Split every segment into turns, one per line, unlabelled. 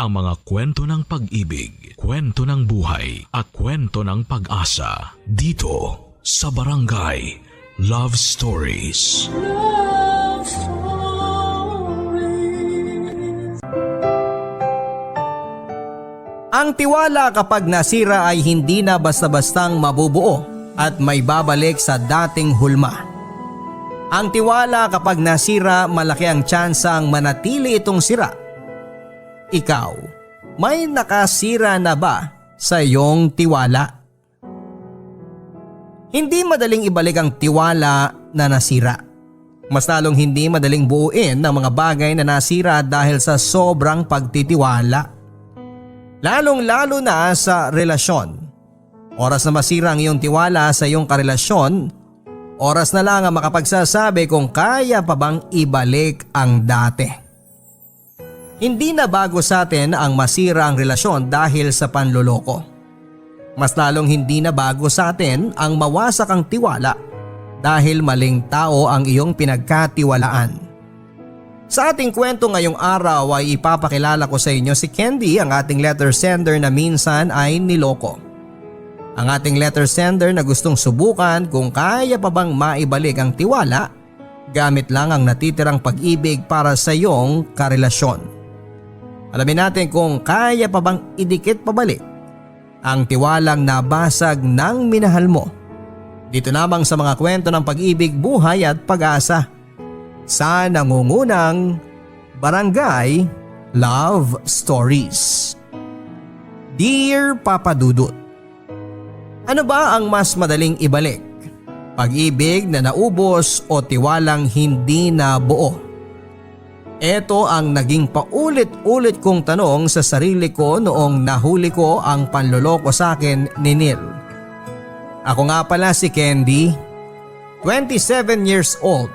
ang mga kwento ng pag-ibig, kwento ng buhay at kwento ng pag-asa dito sa Barangay Love Stories.
Love Stories.
Ang tiwala kapag nasira ay hindi na basta-bastang mabubuo at may babalik sa dating hulma. Ang tiwala kapag nasira, malaki ang tsansang manatili itong sira. Ikaw, may nakasira na ba sa iyong tiwala? Hindi madaling ibalik ang tiwala na nasira. Mas lalong hindi madaling buuin ang mga bagay na nasira dahil sa sobrang pagtitiwala. Lalong-lalo na sa relasyon. Oras na masira ang iyong tiwala sa iyong karelasyon, oras na lang ang makapagsasabi kung kaya pa bang ibalik ang dati. Hindi na bago sa atin ang masira ang relasyon dahil sa panloloko. Mas lalong hindi na bago sa atin ang mawasak ang tiwala dahil maling tao ang iyong pinagkatiwalaan. Sa ating kwento ngayong araw ay ipapakilala ko sa inyo si Candy, ang ating letter sender na minsan ay niloko. Ang ating letter sender na gustong subukan kung kaya pa bang maibalik ang tiwala gamit lang ang natitirang pag-ibig para sa iyong karelasyon. Alamin natin kung kaya pa bang idikit pabalik ang tiwalang nabasag ng minahal mo. Dito lamang sa mga kwento ng pag-ibig, buhay at pag-asa sa nangungunang Barangay Love Stories. Dear Papa Dudut, ano ba ang mas madaling ibalik? Pag-ibig na naubos o tiwalang hindi na buo? Ito ang naging paulit-ulit kong tanong sa sarili ko noong nahuli ko ang panloloko sa akin ni Neil. Ako nga pala si Candy, 27 years old.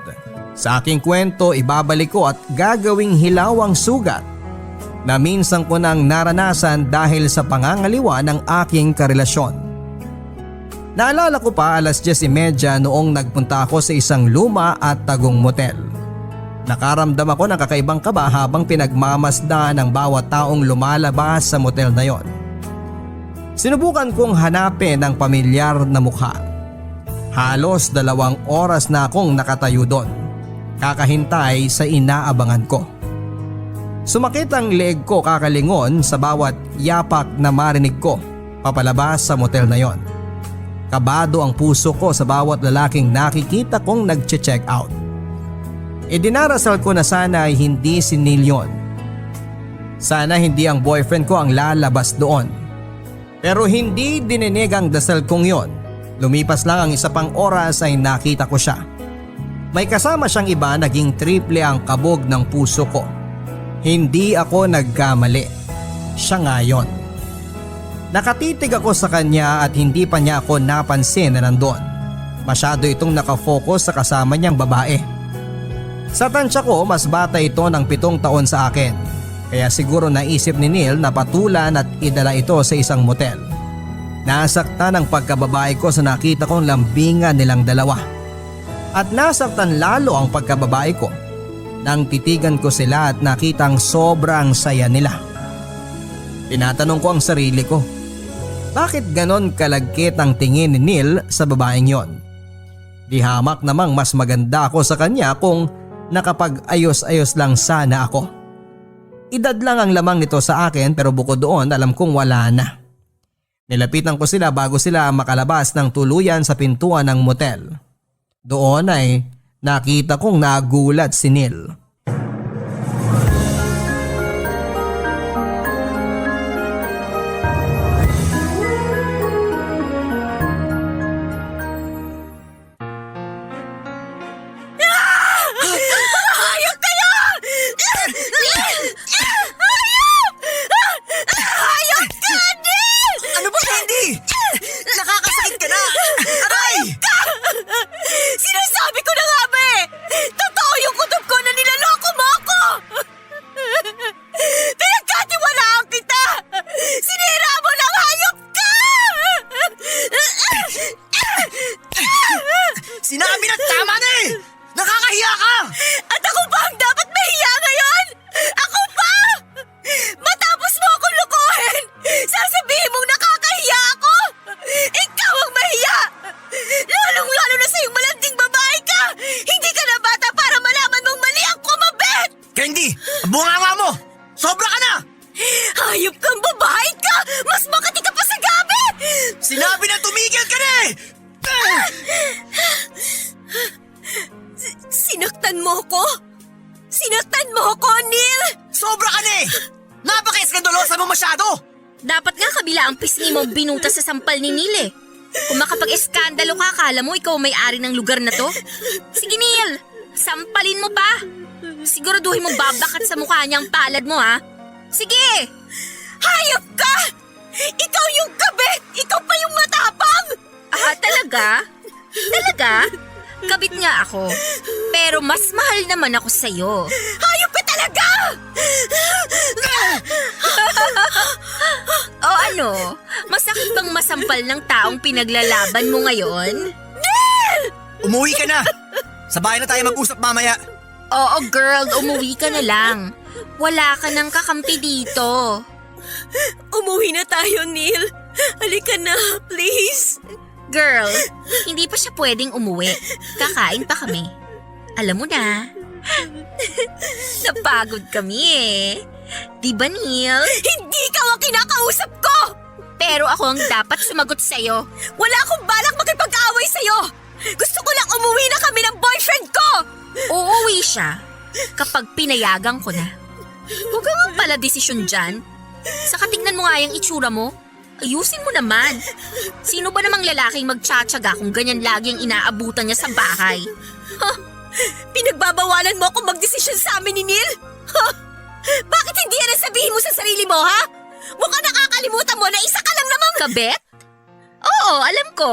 Sa aking kwento ibabalik ko at gagawing hilawang sugat na minsan ko nang naranasan dahil sa pangangaliwa ng aking karelasyon. Naalala ko pa 10:30 noong nagpunta ako sa isang luma at tagong motel. Nakaramdam ako ng kakaibang kaba habang pinagmamasdan ng bawat taong lumalabas sa motel na yon. Sinubukan kong hanapin ang pamilyar na mukha. Halos 2 oras na akong nakatayo doon, kakahintay sa inaabangan ko. Sumakit ang leeg ko kakalingon sa bawat yapak na marinig ko papalabas sa motel na yon. Kabado ang puso ko sa bawat lalaking nakikita kong nagche-check out. Idinarasal ko na sana ay hindi si Neil yon. Sana hindi ang boyfriend ko ang lalabas doon. Pero hindi dininig ang dasal kong yon. Lumipas lang ang isa pang oras ay nakita ko siya. May kasama siyang iba, naging triple ang kabog ng puso ko. Hindi ako nagkamali. Siya nga yon. Nakatitig ako sa kanya at hindi pa niya ako napansin na nandoon. Masyado itong nakafocus sa kasama niyang babae. Sa tansya ko, mas bata ito ng 7 taon sa akin. Kaya siguro naisip ni Neil na patulan at idala ito sa isang motel. Nasaktan ang pagkababae ko sa nakita kong lambingan nilang dalawa. At nasaktan lalo ang pagkababae ko nang titigan ko sila at nakitang sobrang saya nila. Tinatanong ko ang sarili ko, bakit ganon kalagkit ang tingin ni Neil sa babaeng yon? Di hamak namang mas maganda ako sa kanya kung nakapag-ayos-ayos lang sana ako. Edad lang ang lamang nito sa akin pero bukod doon alam kong wala na. Nilapitan ko sila bago sila makalabas ng tuluyan sa pintuan ng motel. Doon ay nakita kong nagulat si Neil.
Sinasabi ko na nga ba eh! Totoo yung kutob ko na nilaloko
Hayop kang babae ka! Mas makati ka pa sa gabi!
Sinabi na tumigil ka na eh!
Sinaktan mo ko? Sinaktan mo ko, Neil!
Sobra ka na eh! Napaka-eskandalosa mo masyado!
Dapat nga kabila ang pisngi mo binutas sa sampal ni Neil eh. Kung makapag-eskandalo ka, akala mo ikaw may-ari ng lugar na to? Sige Neil, sampalin mo pa. Siguraduhin mo babakat sa mukha niya ang palad mo ha. Sige!
Hayop ka! Ikaw yung kabit! Ikaw pa yung matapang!
Ah, talaga? Talaga? Kabit nga ako. Pero mas mahal naman ako sa'yo.
Hayop ka talaga!
O ano? Masakit bang masampal ng taong pinaglalaban mo ngayon?
Umuwi ka na! Sa bahay na tayo mag-usap mamaya.
Oo girl, umuwi ka na lang. Wala ka nang kakampi dito.
Umuwi na tayo, Neil. Halika na, please.
Girl, hindi pa siya pwedeng umuwi. Kakain pa kami. Alam mo na. Napagod kami eh. Di ba, Neil?
Hindi ka ang kinakausap ko!
Pero ako ang dapat sumagot sa'yo.
Wala akong balak makipag-away sa'yo! Gusto ko lang umuwi na kami ng boyfriend ko!
Uuwi siya kapag pinayagan ko na. Huwag ka nga pala desisyon dyan. Saka tignan mo nga yung itsura mo. Ayusin mo naman. Sino ba namang lalaking magtsatsaga kung ganyan lagi ang inaabutan niya sa bahay?
Pinagbabawalan mo akong magdesisyon sa amin ni Neil? Bakit hindi yan ang sabihin mo sa sarili mo, ha? Mukhang nakakalimutan mo na isa ka lang namang...
Kabit? Oo, alam ko.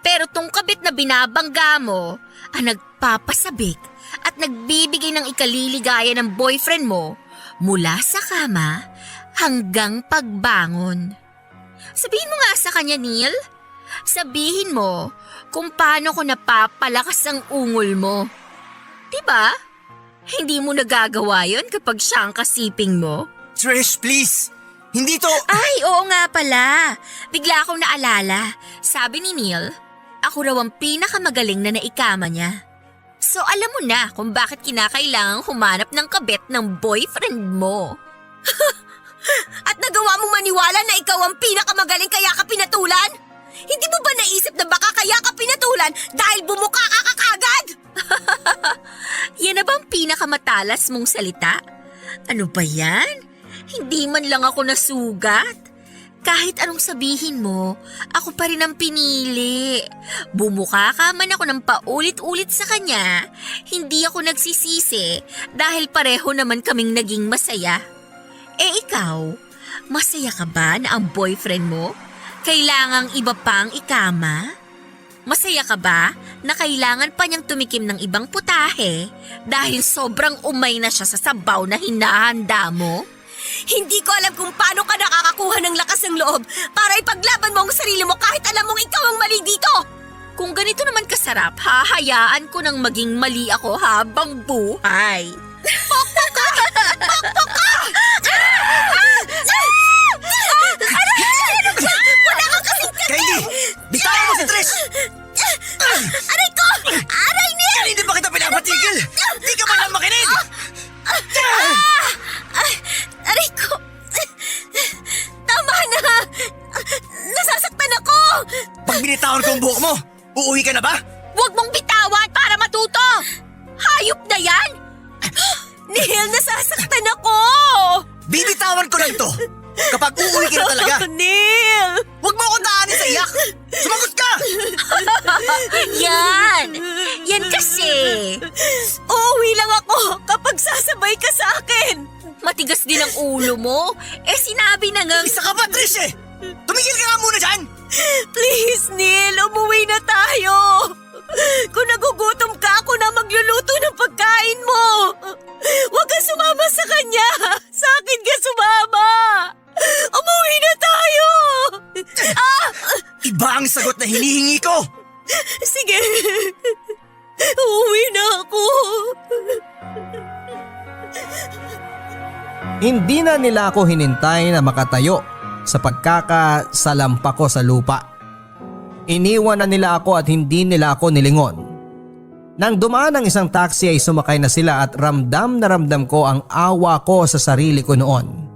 Pero tong kabit na binabangga mo, ang nagpapasabik at nagbibigay ng ikaliligaya ng boyfriend mo mula sa kama hanggang pagbangon. Sabihin mo nga sa kanya, Neil. Sabihin mo kung paano ko napapalakas ang ungol mo. Diba? Hindi mo nagagawa yun kapag siya ang kasiping mo?
Trish, please! Hindi to...
Ay, oo nga pala. Bigla akong naalala. Sabi ni Neil, ako raw ang pinakamagaling na naikama niya. So alam mo na kung bakit kinakailangang humanap ng kabit ng boyfriend mo.
At nagawa mong maniwala na ikaw ang pinakamagaling kaya ka pinatulan? Hindi mo ba naisip na baka kaya ka pinatulan dahil bumuka ka kagad?
Yan na bang pinakamatalas mong salita? Ano ba yan? Hindi man lang ako nasugat. Kahit anong sabihin mo, ako pa rin ang pinili. Bumuka ka man ako ng paulit-ulit sa kanya, hindi ako nagsisisi dahil pareho naman kaming naging masaya. Eh ikaw, masaya ka ba na ang boyfriend mo kailangang iba pang ikama? Masaya ka ba na kailangan pa niyang tumikim ng ibang putahe dahil sobrang umay na siya sa sabaw na hinahanda mo?
Hindi ko alam kung paano ka nakakakuha ng lakas ng loob para ipaglaban mo ang sarili mo kahit alam mong ikaw ang mali dito.
Kung ganito naman kasarap, hahayaan ko nang maging mali ako habang buhay.
Pokpok ka! Pokpok ka! Wala kang kasing kate!
Kylie! Bitawan mo si Trish!
Aray ko! Aray niya!
Hindi ba kita pinapatigil? Hindi ka man lang makinig!
Aray ko! Tama na! Nasasaktan ako!
Pag binitawan ko ang buhok mo, uuwi ka na ba?
Huwag mong bitawan para matuto! Hayop na yan!
Neil, nasasaktan ako!
Bibitawan ko lang to! Kapag uuwi ka na talaga!
Neil!
Huwag mo akong daanin sa iyak! Sumagot ka!
Yan! Yan kasi!
Uuwi lang ako kapag sasabay ka sa akin!
Matigas din ang ulo mo. Eh sinabi na nga...
Isa ka ba, Trish eh? Tumigil ka nga muna dyan!
Please, Neil, umuwi na tayo! Kung nagugutom ka, ako na magluluto ng pagkain mo! Huwag ka sumama sa kanya! Sa akin ka sumama! Umuwi na tayo!
Iba ang sagot na hinihingi ko!
Sige, uuwi na ako!
Hindi na nila ako hinintay na makatayo sa pagkakasalampa ko sa lupa. Iniwan na nila ako at hindi nila ako nilingon. Nang dumaan ang isang taxi ay sumakay na sila at ramdam na ramdam ko ang awa ko sa sarili ko noon.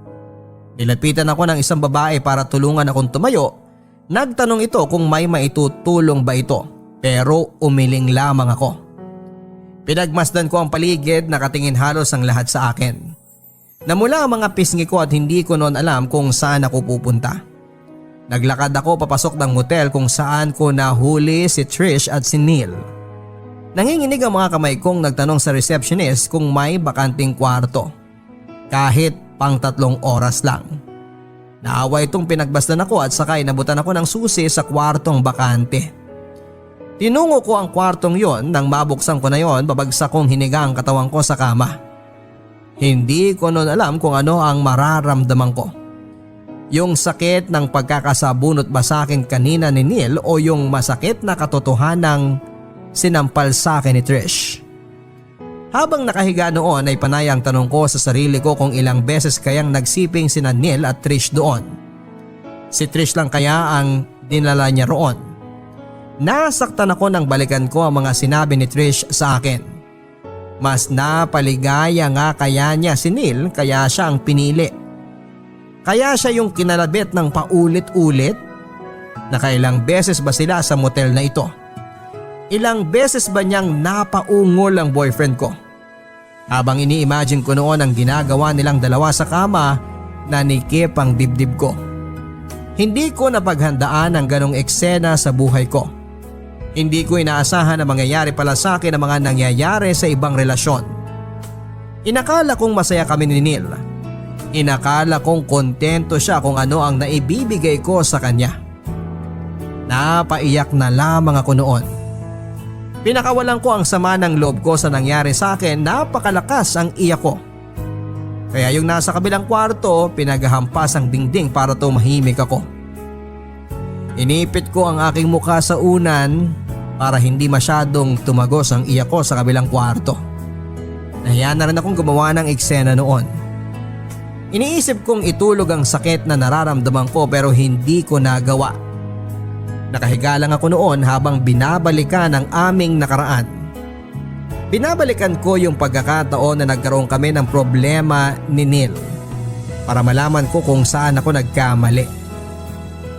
Nilapitan ako ng isang babae para tulungan akong tumayo. Nagtanong ito kung may maitutulong ba ito, pero umiling lamang ako. Pinagmasdan ko ang paligid, nakatingin halos ang lahat sa akin. Namula ang mga pisngi ko at hindi ko noon alam kung saan ako pupunta. Naglakad ako papasok ng motel kung saan ko nahuli si Trish at si Neil. Nanginginig ang mga kamay kong nagtanong sa receptionist kung may bakanting kwarto. Kahit pang 3 oras lang. Naawa itong pinagbasdan ako at sakay nabutan ako ng susi sa kwartong bakante. Tinungo ko ang kwartong yon, nang mabuksan ko na yon babagsak kong hiniga ang katawan ko sa kama. Hindi ko noon alam kung ano ang mararamdaman ko. Yung sakit ng pagkakasabunot ba sa akin kanina ni Neil o yung masakit na katotohanang sinampal sa akin ni Trish. Habang nakahiga noon ay panay ang tanong ko sa sarili ko kung ilang beses kayang nagsiping sina Neil at Trish doon. Si Trish lang kaya ang dinala niya roon. Nasaktan ako nang balikan ko ang mga sinabi ni Trish sa akin. Mas napaligaya nga kaya niya si Neil kaya siya ang pinili. Kaya siya yung kinalabit ng paulit-ulit. Nakailang beses ba sila sa motel na ito? Ilang beses ba niyang napaungol ang boyfriend ko? Habang ini-imagine ko noon ang ginagawa nilang dalawa sa kama, nanikip ang dibdib ko. Hindi ko napaghandaan ang ganong eksena sa buhay ko. Hindi ko inaasahan na mangyayari pala sa akin ang mga nangyayari sa ibang relasyon. Inakala kong masaya kami ni Neil. Inakala kong kontento siya kung ano ang naibibigay ko sa kanya. Napaiyak na lamang ako noon. Pinakawalan ko ang sama ng loob ko sa nangyari sa akin, napakalakas ang iyak ko. Kaya yung nasa kabilang kwarto, pinaghahampas ang dingding para tumahimik ako. Inipit ko ang aking mukha sa unan para hindi masyadong tumagos ang iyak ko sa kabilang kwarto. Nahiya na rin akong gumawa ng eksena noon. Iniisip kong itulog ang sakit na nararamdaman ko pero hindi ko nagawa. Nakahiga lang ako noon habang binabalikan ang aming nakaraan. Binabalikan ko yung pagkakataon na nagkaroon kami ng problema ni Neil para malaman ko kung saan ako nagkamali.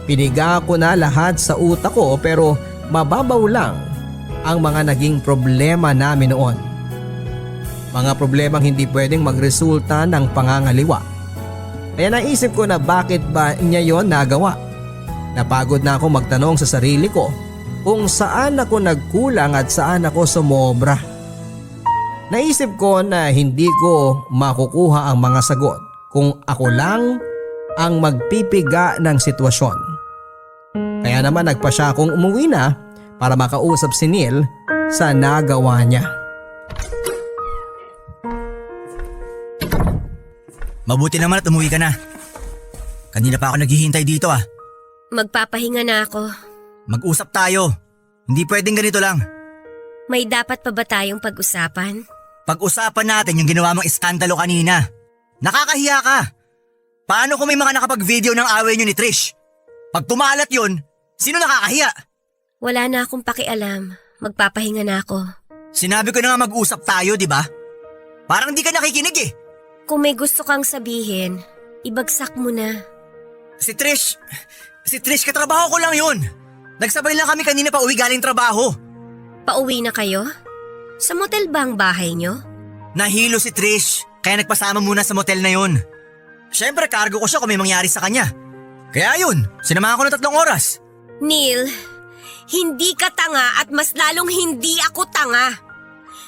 Piniga ko na lahat sa utak ko pero mababaw lang ang mga naging problema namin noon. Mga problemang hindi pwedeng magresulta ng pangangaliwa. Kaya naisip ko na bakit ba niya yon nagawa. Napagod na ako magtanong sa sarili ko kung saan ako nagkulang at saan ako sumobra. Naisip ko na hindi ko makukuha ang mga sagot kung ako lang ang magpipiga ng sitwasyon. Kaya naman nagpasya akong umuwi na para makausap si Neil sa nagawa niya.
Mabuti naman at umuwi ka na. Kanina pa ako naghihintay dito ah.
Magpapahinga na ako.
Mag-usap tayo. Hindi pwedeng ganito lang.
May dapat pa ba tayong pag-usapan?
Pag-usapan natin yung ginawa mong iskandalo kanina. Nakakahiya ka. Paano kung may mga nakapag-video ng away niyo ni Trish? Pag kumalat yun, sino nakakahiya?
Wala na akong pakialam. Magpapahinga na ako.
Sinabi ko na nga mag-usap tayo, di ba? Parang di ka nakikinig eh.
Kung may gusto kang sabihin, ibagsak mo na.
Si Trish, katrabaho ko lang yun. Nagsabay lang kami kanina pa uwi galing trabaho.
Pauwi na kayo? Sa motel ba ang bahay nyo?
Nahilo si Trish, kaya nagpasama muna sa motel na yun. Siyempre cargo ko siya kung may mangyari sa kanya. Kaya yun, sinamahan ko ng 3 oras.
Neil, hindi ka tanga at mas lalong hindi ako tanga.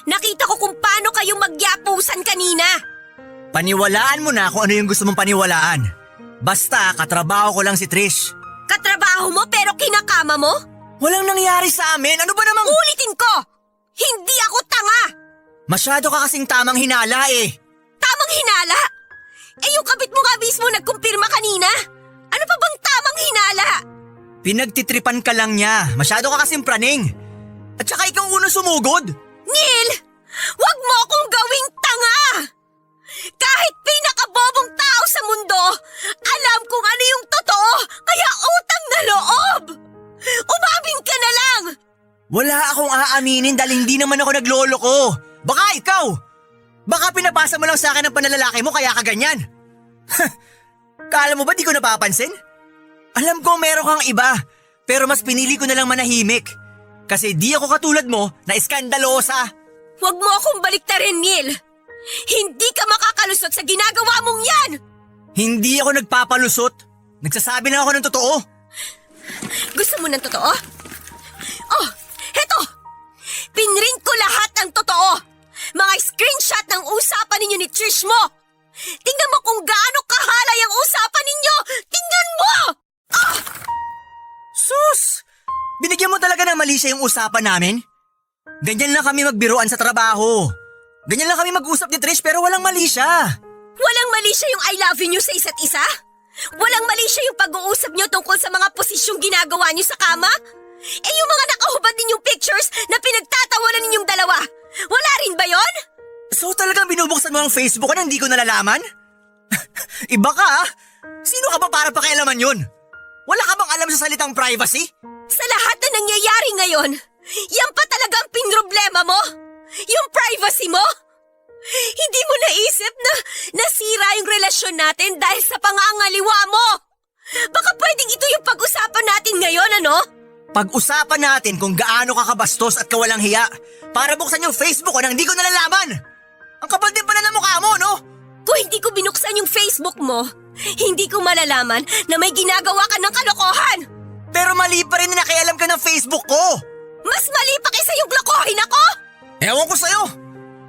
Nakita ko kung paano kayo magyapusan kanina.
Paniwalaan mo na kung ano yung gusto mong paniwalaan. Basta katrabaho ko lang si Trish.
Katrabaho mo pero kinakama mo?
Walang nangyari sa amin, ano ba namang…
Ulitin ko! Hindi ako tanga!
Masyado ka kasing tamang hinala eh.
Tamang hinala? Eh yung kabit mo nga mismo nagkumpirma kanina. Ano pa bang tamang hinala?
Pinagtitripan ka lang niya, masyado ka kasing praning. At saka ikaw unang sumugod.
Neil! Wag mo akong gawing tanga! Kahit pinakabobong tao sa mundo, alam kung ano yung totoo, kaya utang na loob! Umamin ka na lang!
Wala akong aaminin dahil hindi naman ako nagloloko. Baka ikaw! Baka pinapasa mo lang sa akin ang panlalaki mo kaya ka ganyan. Kala mo ba di ko napapansin? Alam ko meron kang iba, pero mas pinili ko na lang manahimik. Kasi di ako katulad mo na iskandalosa.
Huwag mo akong baliktarin, Neil. Hindi ka makakalusot sa ginagawa mong yan!
Hindi ako nagpapalusot. Nagsasabi lang ako ng totoo.
Gusto mo ng totoo? Oh, heto! Pinrint ko lahat ng totoo! Mga screenshot ng usapan ninyo ni Trish mo! Tingnan mo kung gaano kahalay ang usapan ninyo! Tingnan mo!
Sus! Binigyan mo talaga ng mali siya yung usapan namin? Ganyan lang kami magbiruan sa trabaho. Ganyan lang kami mag-usap ni Trish pero walang mali siya.
Walang mali siya yung I love you nyo sa isa't isa? Walang mali siya yung pag-uusap nyo tungkol sa mga posisyong ginagawa nyo sa kama? Eh yung mga nakahubad ninyong pictures na pinagtatawanan ninyong dalawa, wala rin ba yon?
So talagang binubuksan mo ang Facebook ko na hindi ko nalalaman? Iba ka ah. Sino ka ba para pakialaman yun? Wala ka bang alam sa salitang privacy?
Sa lahat na nangyayari ngayon, yan pa talaga ang pinroblema mo? Yung privacy mo? Hindi mo naisip na nasira yung relasyon natin dahil sa pangangaliwa mo? Baka pwedeng ito yung pag-usapan natin ngayon, ano?
Pag-usapan natin kung gaano ka kabastos at kawalang hiya para buksan yung Facebook ko nang hindi ko nalalaman. Ang kapal din pala ng mukha mo, no?
Kung hindi ko binuksan yung Facebook mo, hindi ko malalaman na may ginagawa ka ng kalokohan.
Pero mali pa rin na nakialam ka ng Facebook ko.
Mas mali pa kaysa yung lokohin ako?
Ewan ko sa'yo.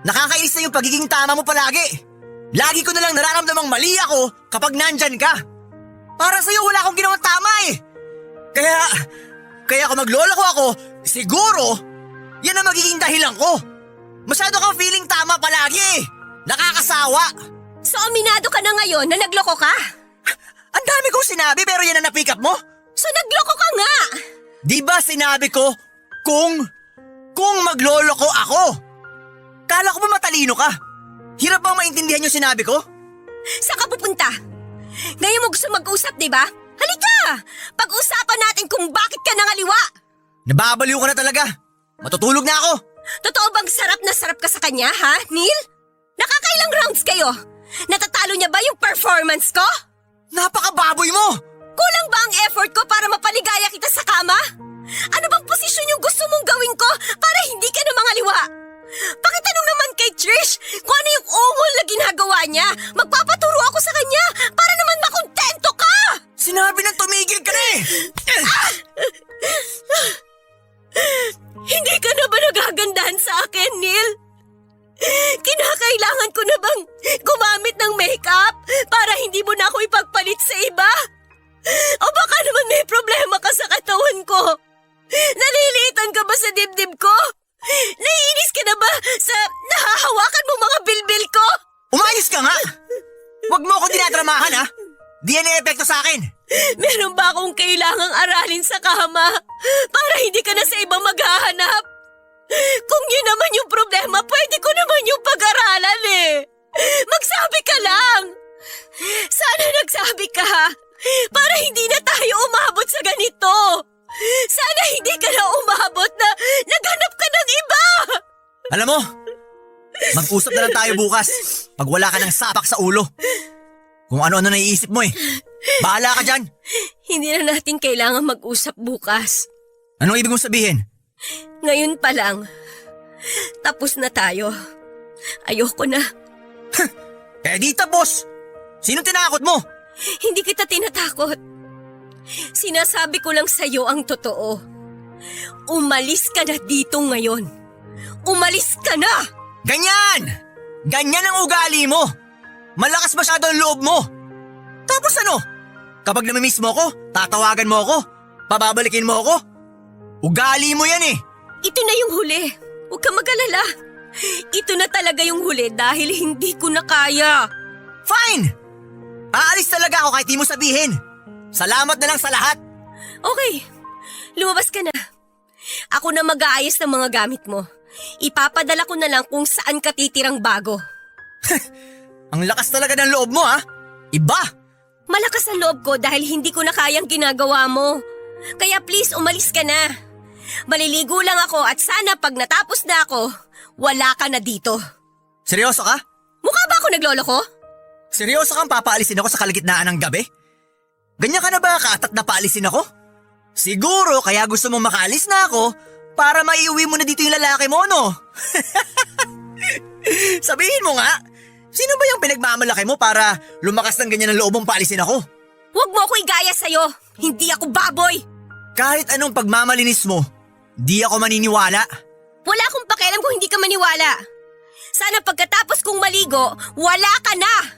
Nakakainis na yung pagiging tama mo palagi. Lagi ko na lang nararamdamang mali ako kapag nandyan ka. Para sa'yo wala akong ginawang tama eh. Kaya kung magloloko ako, siguro, yan ang magiging dahilan ko. Masyado kang feeling tama palagi eh. Nakakasawa.
So aminado ka na ngayon na nagloko ka?
Ang dami kong sinabi pero yan ang na-pick up mo.
So nagloko ka nga!
Di ba sinabi ko kung magloloko ako? Kala ko ba matalino ka? Hirap bang maintindihan yung sinabi ko?
Saan ka pupunta? Ngayon mo gusto mag-usap, di ba? Halika! Pag-usapan natin kung bakit ka nangaliwa!
Nababaliw ka na talaga. Matutulog na ako.
Totoo bang sarap ka sa kanya, ha, Neil? Nakakailang rounds kayo? Natatalo niya ba yung performance ko?
Napakababoy mo!
Kulang ba ang effort ko para mapaligaya kita sa kama? Ano bang posisyon yung gusto mong gawin ko para hindi ka na mangaliwa? Pakitanong naman kay Trish kung ano yung ungol na ginagawa niya. Magpapaturo ako sa kanya para naman makontento ka!
Sinabi nang tumigil ka na eh!
Hindi ka na ba nagagandahan sa akin, Neil? Kinakailangan ko na bang gumamit ng makeup para hindi mo na ako ipagpalit sa iba? O baka naman may problema ka sa katawan ko? Naliliitan ka ba sa dibdib ko? Naiinis ka na ba sa nahahawakan mo mga bilbil ko?
Umayos ka nga! Huwag mo ako dinadramahan ha! Di yan ang epekto sa akin!
Meron ba akong kailangang aralin sa kama para hindi ka na sa iba maghahanap? Kung yun naman yung problema, pwede ko naman yung pag-aralan eh. Magsabi ka lang. Sana nagsabi ka para hindi na tayo umabot sa ganito. Sana hindi ka na umabot na naghanap ka ng iba.
Alam mo, mag-usap na lang tayo bukas pag wala ka ng sapak sa ulo. Kung ano-ano naiisip mo eh. Bahala ka dyan.
Hindi na natin kailangan mag-usap bukas.
Anong ibig mong sabihin?
Ngayon pa lang. Tapos na tayo. Ayoko na.
Eh di tapos. Sino tinakot mo?
Hindi kita tinatakot. Sinasabi ko lang sa'yo ang totoo. Umalis ka na dito ngayon. Umalis ka na!
Ganyan! Ganyan ang ugali mo. Malakas masyado ang loob mo. Tapos ano? Kapag namimiss mo ko, tatawagan mo ako. Pababalikin mo ako. Ugali mo yan eh.
Ito na yung huli. Huwag ka mag-alala. Ito na talaga yung huli dahil hindi ko na kaya.
Fine! Aalis talaga ako kahit di mo sabihin. Salamat na lang sa lahat.
Okay, lumabas ka na. Ako na mag-aayos ng mga gamit mo. Ipapadala ko na lang kung saan ka titirang bago.
Ang lakas talaga ng loob mo ha. Iba!
Malakas ang loob ko dahil hindi ko na kayang ginagawa mo. Kaya please umalis ka na. Maliligo lang ako at sana pag natapos na ako, wala ka na dito.
Seryoso ka?
Mukha ba ako nagloloko?
Seryoso kang papaalisin ako sa kalagitnaan ng gabi? Ganyan ka na ba kaatat na paalisin ako? Siguro kaya gusto mong makaalis na ako para maiuwi mo na dito yung lalaki mo, no? Sabihin mo nga, sino ba yung pinagmamalaki mo para lumakas ng ganyan ng loob mong paalisin ako?
Huwag mo ako igaya sa'yo. Hindi ako baboy.
Kahit anong pagmamalinis mo, di ako maniniwala.
Wala akong pakialam kung hindi ka maniwala. Sana pagkatapos kong maligo, wala ka na.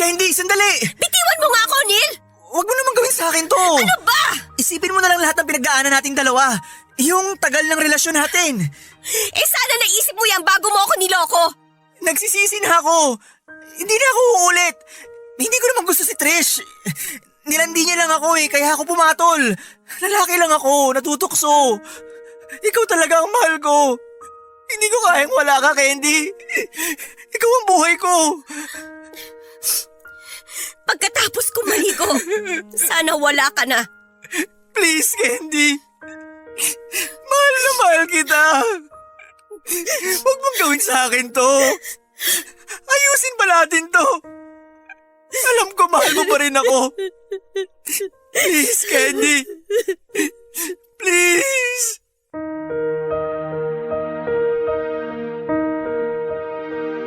Candy, sandali!
Bitiwan mo nga ako, Neil!
Huwag mo naman gawin sa akin to!
Ano ba?
Isipin mo na lang lahat ng pinagdaanan nating dalawa. Yung tagal ng relasyon natin.
Sana naisip mo yan bago mo ako niloko.
Nagsisisi na ako. Hindi na ako uulit. Hindi ko naman gusto si Trish. Nilandi niya lang ako kaya ako pumatol. Lalaki lang ako, natutukso. Ikaw talaga ang mahal ko. Hindi ko kayang wala ka, Candy. Ikaw ang buhay ko.
Pagkatapos kong maligo, sana wala ka na.
Please, Candy. Mahal na mahal kita. Huwag mong gawin sa akin to. Ayusin pa natin to. Alam ko mahal mo pa rin ako. Please, Candy. Please.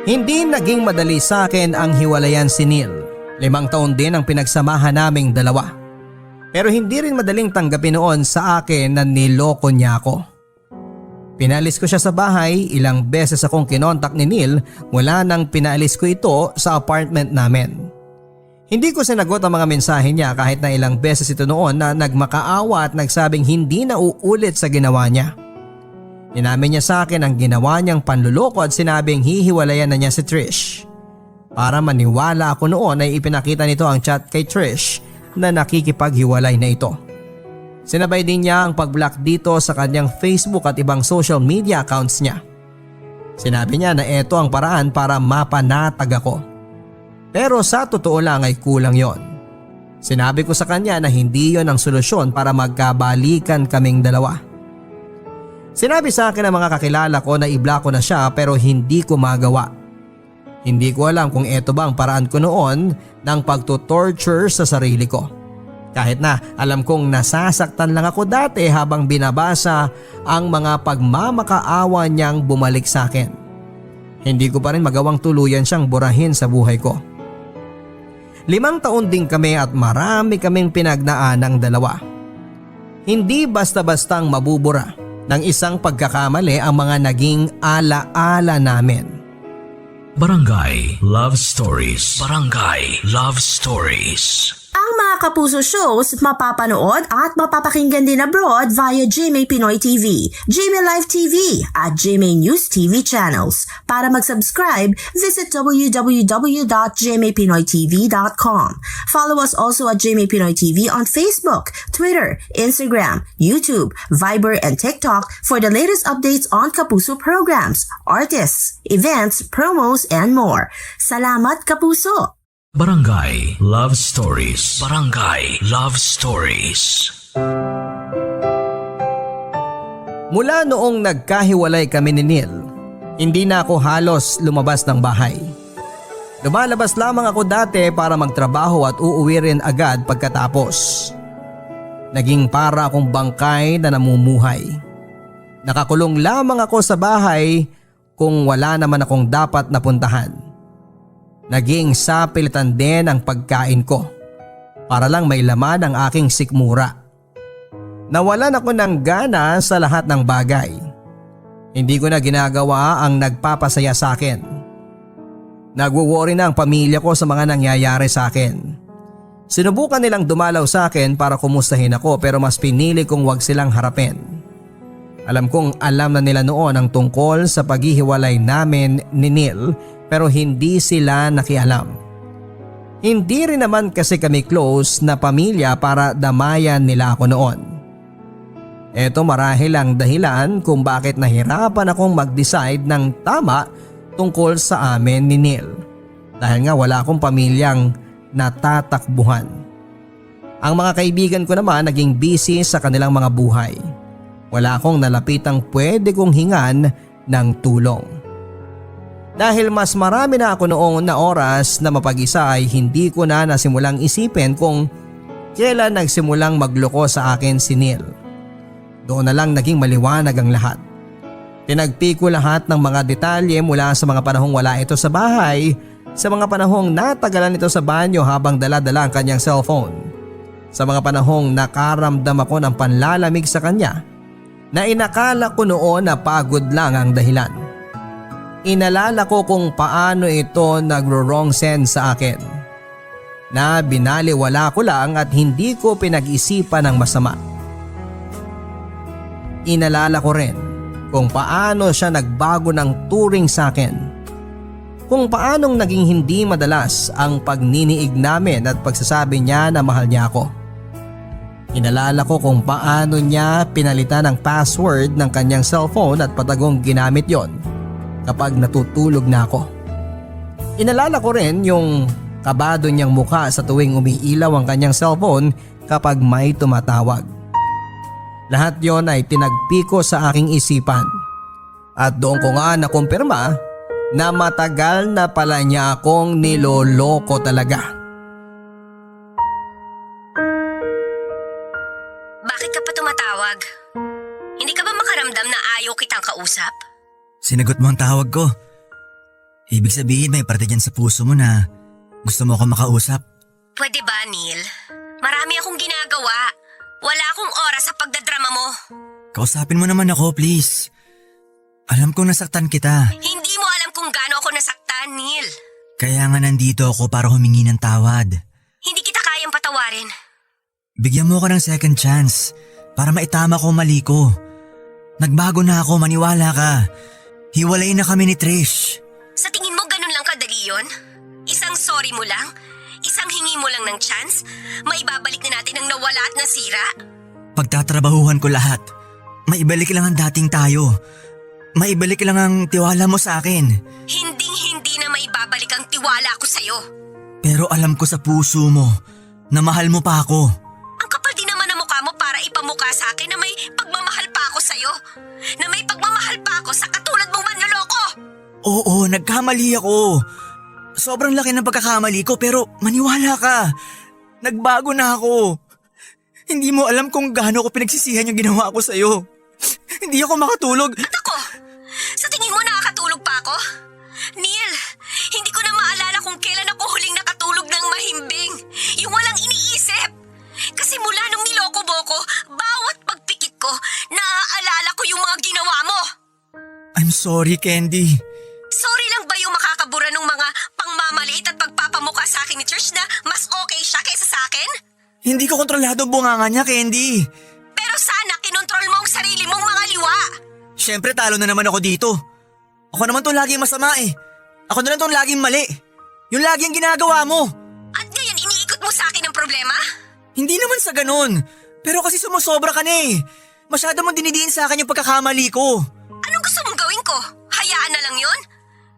Hindi naging madali sa akin ang hiwalayan si Neil. 5 taon din ang pinagsamahan naming dalawa. Pero hindi rin madaling tanggapin noon sa akin na niloko niya ako. Pinalis ko siya sa bahay, ilang beses akong kinontak ni Neil mula nang pinalis ko ito sa apartment namin. Hindi ko sinagot ang mga mensahe niya kahit na ilang beses ito noon na nagmakaawa at nagsabing hindi na uulit sa ginawa niya. Inamin niya sa akin ang ginawa niyang panluloko at sinabing hihiwalayan na niya si Trish. Para maniwala ako noon ay ipinakita nito ang chat kay Trish na nakikipaghiwalay na ito. Sinabay din niya ang pag-block dito sa kanyang Facebook at ibang social media accounts niya. Sinabi niya na ito ang paraan para mapanatag ako. Pero sa totoo lang ay kulang yon. Sinabi ko sa kanya na hindi yon ang solusyon para magkabalikan kaming dalawa. Sinabi sa akin ng mga kakilala ko na i-block ko na siya pero hindi ko magawa. Hindi ko alam kung ito ba ang paraan ko noon ng pagtutorture sa sarili ko. Kahit na alam kong nasasaktan lang ako dati habang binabasa ang mga pagmamakaawa niyang bumalik sa akin. Hindi ko pa rin magawang tuluyan siyang burahin sa buhay ko. 5 taon din kami at marami kaming pinagnaan ng dalawa. Hindi basta-bastang mabubura ng isang pagkakamali ang mga naging ala-ala namin.
Barangay Love Stories. Barangay Love Stories.
Ang mga Kapuso shows mapapanood at mapapakinggan din abroad via GMA Pinoy TV, GMA Live TV at GMA News TV channels. Para mag-subscribe, visit www.gmapinoytv.com. Follow us also at GMA Pinoy TV on Facebook, Twitter, Instagram, YouTube, Viber, and TikTok for the latest updates on Kapuso programs, artists, events, promos, and more. Salamat, Kapuso!
Barangay Love Stories. Barangay Love Stories.
Mula noong nagkahiwalay kami ni Neil, hindi na ako halos lumabas ng bahay. Lumalabas lamang ako dati para magtrabaho at uuwi rin agad pagkatapos. Naging para akong bangkay na namumuhay. Nakakulong lamang ako sa bahay kung wala naman akong dapat napuntahan. Naging sapilitan din ang pagkain ko para lang may laman ang aking sikmura. Nawalan ako ng gana sa lahat ng bagay. Hindi ko na ginagawa ang nagpapasaya sa akin. Nagwo-worry na ang pamilya ko sa mga nangyayari sa akin. Sinubukan nilang dumalaw sa akin para kumustahin ako pero mas pinili kong wag silang harapin. Alam kong alam na nila noon ang tungkol sa paghihiwalay namin ni Neil pero hindi sila nakialam. Hindi rin naman kasi kami close na pamilya para damayan nila ako noon. Ito marahil ang dahilan kung bakit nahirapan akong mag-decide ng tama tungkol sa amin ni Neil. Dahil nga wala akong pamilyang natatakbuhan. Ang mga kaibigan ko naman naging busy sa kanilang mga buhay. Wala akong nalapitang pwede kong hingan ng tulong. Dahil mas marami na ako noong na oras na mapag-isa ay hindi ko na nasimulang isipin kung kailan nagsimulang magloko sa akin si Neil. Doon na lang naging maliwanag ang lahat. Tinagpi ko lahat ng mga detalye mula sa mga panahong wala ito sa bahay, sa mga panahong natagalan ito sa banyo habang dala-dala ang kanyang cellphone, sa mga panahong nakaramdam ako ng panlalamig sa kanya na inakala ko noon na pagod lang ang dahilan. Inalala ko kung paano ito nagro-wrong sense sa akin, na binaliwala ko lang at hindi ko pinag-isipan ng masama. Inalala ko rin kung paano siya nagbago ng turing sa akin, kung paanong naging hindi madalas ang pagniniig namin at pagsasabi niya na mahal niya ako. Inalala ko kung paano niya pinalitan ang password ng kanyang cellphone at patagong ginamit yon kapag natutulog na ako. Inalala ko rin yung kabado niyang mukha sa tuwing umiilaw ang kanyang cellphone kapag may tumatawag. Lahat yon ay tinagpi ko sa aking isipan at doon ko nga nakumpirma na matagal na pala niya akong niloloko talaga.
Bakit ka pa tumatawag? Hindi ka ba makaramdam na ayaw kitang kausap?
Sinagot mo ang tawag ko. Ibig sabihin may parte dyan sa puso mo na gusto mo akong makausap.
Pwede ba, Neil? Marami akong ginagawa. Wala akong oras sa pagdadrama mo.
Kausapin mo naman ako, please. Alam kong nasaktan kita.
Hindi mo alam kung gaano ako nasaktan, Neil.
Kaya nga nandito ako para humingi ng tawad.
Hindi kita kayang patawarin.
Bigyan mo ako ng second chance para maitama ko ang mali ko. Nagbago na ako, maniwala ka. Hiwalay na kami ni Trish.
Sa tingin mo ganun lang kadali yun? Isang sorry mo lang? Isang hingi mo lang ng chance? Maibabalik na natin ang nawala at nasira?
Pagtatrabahuhan ko lahat. Maibalik lang ang dating tayo. Maibalik lang ang tiwala mo sa akin.
Hinding-hindi na maibabalik ang tiwala ko sa'yo.
Pero alam ko sa puso mo na mahal mo pa ako.
Ang kapal din naman ang mukha mo para ipamukha sa akin na may pagmamahal pa ako sa'yo. Na may pagmamahal pa ako sa katulad mong manloloko.
Oo, nagkamali ako. Sobrang laki ng pagkakamali ko pero maniwala ka. Nagbago na ako. Hindi mo alam kung gaano ko pinagsisihan yung ginawa ko sa'yo. Hindi ako makatulog.
Ako, sa tingin mo nakakatulog pa ako? Neil, hindi ko na maalala kung kailan ako huling nakatulog ng mahimbing. Yung walang iniisip. Kasi mula nung niloko mo ko, bawat pagpikit ko, naaalala ko yung mga ginawa mo.
I'm sorry, Candy.
Sorry lang ba yung makakabura ng mga pangmamaliit at pagpapamukha sa akin ni Church na mas okay siya kaysa sa akin?
Hindi ko kontrolado ang bunganga niya, Candy.
Pero sana kinontrol mo ang sarili mong mga liwa.
Siyempre talo na naman ako dito. Ako naman tong laging masama eh. Ako na lang tong laging mali. Yung lagi ang ginagawa mo.
At ngayon iniikot mo sa akin ang problema?
Hindi naman sa ganun. Pero kasi sumusobra ka na eh. Masyado mong dinidiin sa akin yung pagkakamali ko.
Anong gusto mong gawin ko? Hayaan na lang yun?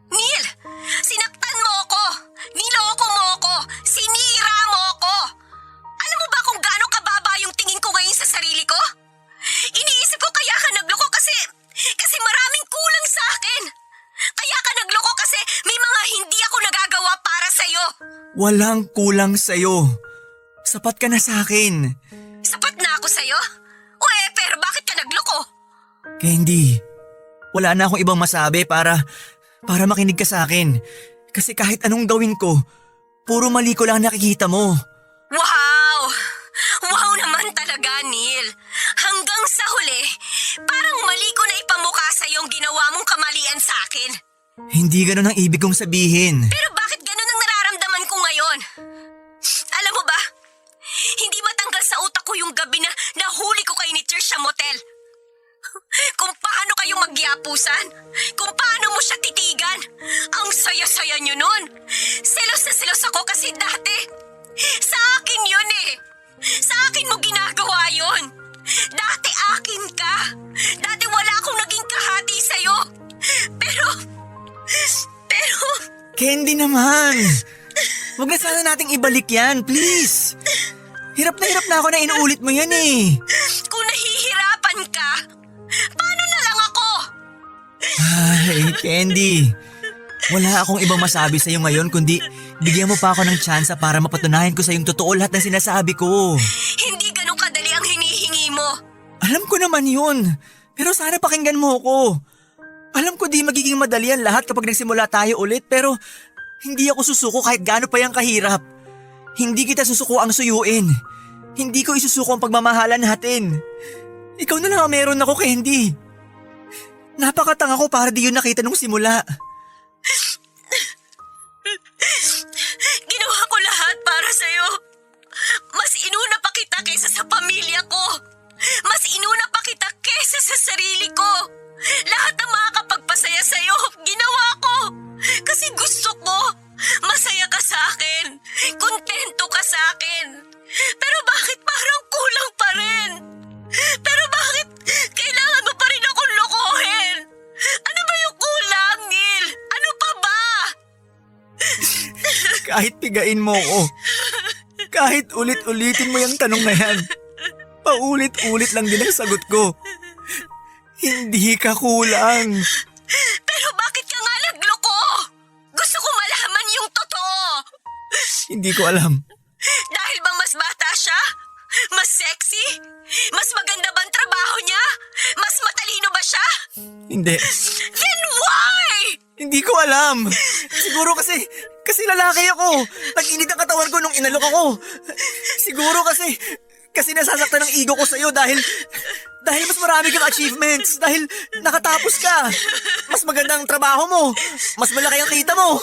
Neil, sinaktan mo ako. Niloko mo ako. Sinira mo ako. Alam mo ba kung gaano kababa yung tingin ko ngayon sa sarili ko? Iniisip ko kaya ka nagloko kasi maraming kulang sa akin. Kaya ka nagloko kasi may mga hindi ako nagagawa para sa'yo.
Walang kulang sa'yo. Sapat ka na sa akin.
Sapat na ako sa'yo? Pero bakit ka nagloko?
Candy, wala na akong ibang masabi para makinig ka sa akin. Kasi kahit anong gawin ko, puro mali ko lang nakikita mo.
Wow! Wow naman talaga, Neil. Hanggang sa huli, parang mali ko na ipamukha sa yung ginawa mong kamalian sa akin.
Hindi ganun ang ibig kong sabihin.
Pero bakit ganun ang nararamdaman ko ngayon? Alam mo ba, hindi matanggal sa utak ko yung gabi na nahuli ko kay ni Trish sa motel. Kung paano kayo magyapusan, kung paano mo siya titigan. Ang saya-saya niyo nun. Selos na selos ako kasi dati, sa akin yun eh. Sa akin mo ginagawa yun. Dati akin ka. Dati wala akong naging kahati sa'yo. Pero...
Candy naman. Huwag na sana nating ibalik yan, please. Hirap na ako na inuulit mo yan eh.
Kung nahihirapan ka, paano na lang ako?
Ay, Candy. Wala akong ibang masabi sa'yo ngayon kundi Bigyan mo pa ako ng tsansa para mapatunayan ko sa yung totoo lahat ng sinasabi ko.
Hindi ganun kadali ang hinihingi mo.
Alam ko naman yun. Pero sana pakinggan mo ako. Alam ko di magiging madali ang lahat kapag nagsimula tayo ulit pero hindi ako susuko kahit gaano pa yung kahirap. Hindi kita susuko ang suyuin. Hindi ko isusuko ang pagmamahalan natin. Ikaw na lang ang meron ako, Candy. Napakatanga ko para di yun nakita nung simula.
Ginawa ko lahat para sa'yo. Mas inuna pa kita kaysa sa pamilya ko. Mas inuna pa kita kaysa sa sarili ko. Lahat ng makakapagpasaya sa'yo, ginawa ko. Kasi gusto ko, masaya ka sa akin. Kontento ka sa akin. Pero bakit parang kulang pa rin? Pero bakit kailangan mo pa rin akong lokohin? Ano ba yung kulang, Neil? Ano pa ba?
Kahit pigain mo ko. Kahit ulit-ulitin mo yung tanong na yan. Paulit-ulit lang din ang sagot ko. Hindi ka kulang.
Pero bakit ka nga nagloko? Gusto ko malaman yung totoo.
Hindi ko alam.
Dahil ba mas bata siya? Mas sexy? Mas maganda ba ang trabaho niya? Mas matalino ba siya?
Hindi.
Then why?
Hindi ko alam. Siguro kasi lalaki ako. Nag-init ang katawan ko nung inalok ako. Siguro kasi nasasaktan ang ego ko sa'yo dahil mas marami kang achievements. Dahil nakatapos ka. Mas maganda ang trabaho mo. Mas malaki ang kita mo.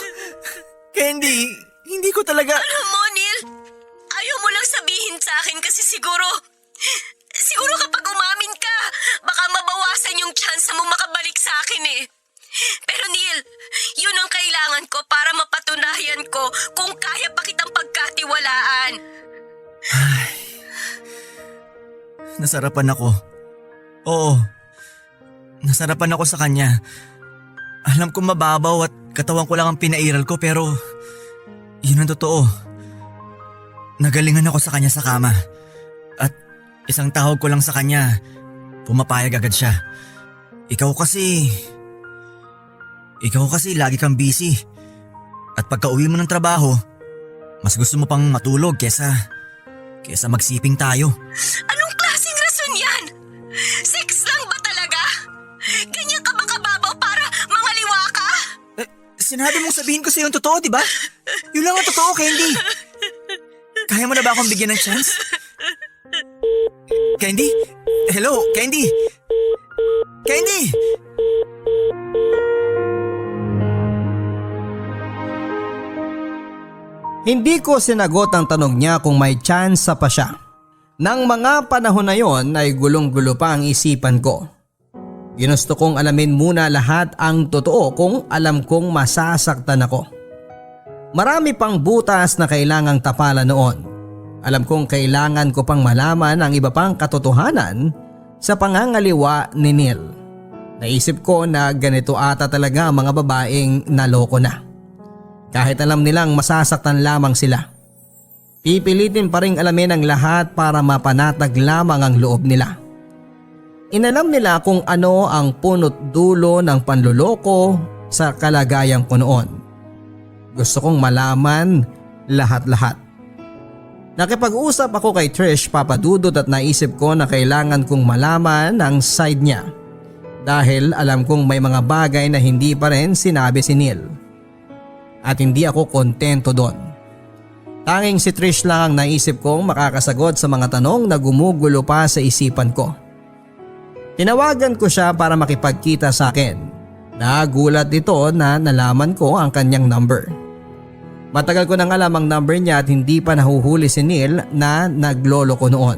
Candy, hindi ko talaga...
Alam mo, Neil, ayaw mo lang sabihin sa akin kasi siguro kapag umamin ka, baka mabawasan yung chance mo makabalik sa akin eh. Pero Neil, yun ang kailangan ko para mapatunayan ko kung kaya pa kitang pagkatiwalaan.
Nasarapan ako. Oo. Nasarapan ako sa kanya. Alam kong mababaw at katawan ko lang ang pinairal ko pero yun ang totoo. Nagalingan ako sa kanya sa kama. At isang tawag ko lang sa kanya, pumapayag agad siya. Ikaw kasi lagi kang busy. At pagka uwi mo ng trabaho, mas gusto mo pang matulog kesa magsiping tayo.
Anong klaseng rason yan? Sex lang ba talaga? Ganyan ka ba kababaw para mangaliwa ka?
Sinabi mong sabihin ko sa'yo yung totoo, di ba? Yun lang ang totoo, Candy. Kaya mo na ba akong bigyan ng chance? Candy? Hello, Candy? Candy!
Hindi ko sinagot ang tanong niya kung may tsansa pa siya. Nang mga panahon na yon ay gulong-gulo pa ang isipan ko. Ginusto kong alamin muna lahat ang totoo kung alam kong masasaktan ako. Marami pang butas na kailangang tapalan noon. Alam kong kailangan ko pang malaman ang iba pang katotohanan sa pangangaliwa ni Neil. Naisip ko na ganito ata talaga ang mga babaeng naloko na. Kahit alam nilang masasaktan lamang sila. Pipilitin pa rin alamin ang lahat para mapanatag lamang ang loob nila. Inalam nila kung ano ang punot dulo ng panluloko sa kalagayan ko noon. Gusto kong malaman lahat-lahat. Nakipag-usap ako kay Trish, Papa Dudut, at naisip ko na kailangan kong malaman ang side niya. Dahil alam kong may mga bagay na hindi pa rin sinabi si Neil. At hindi ako kontento doon. Tanging si Trish lang ang naisip kong makakasagot sa mga tanong na gumugulo pa sa isipan ko. Tinawagan ko siya para makipagkita sa akin. Nagulat ito na nalaman ko ang kanyang number. Matagal ko nang alam ang number niya at hindi pa nahuhuli si Neil na naglolo ko noon.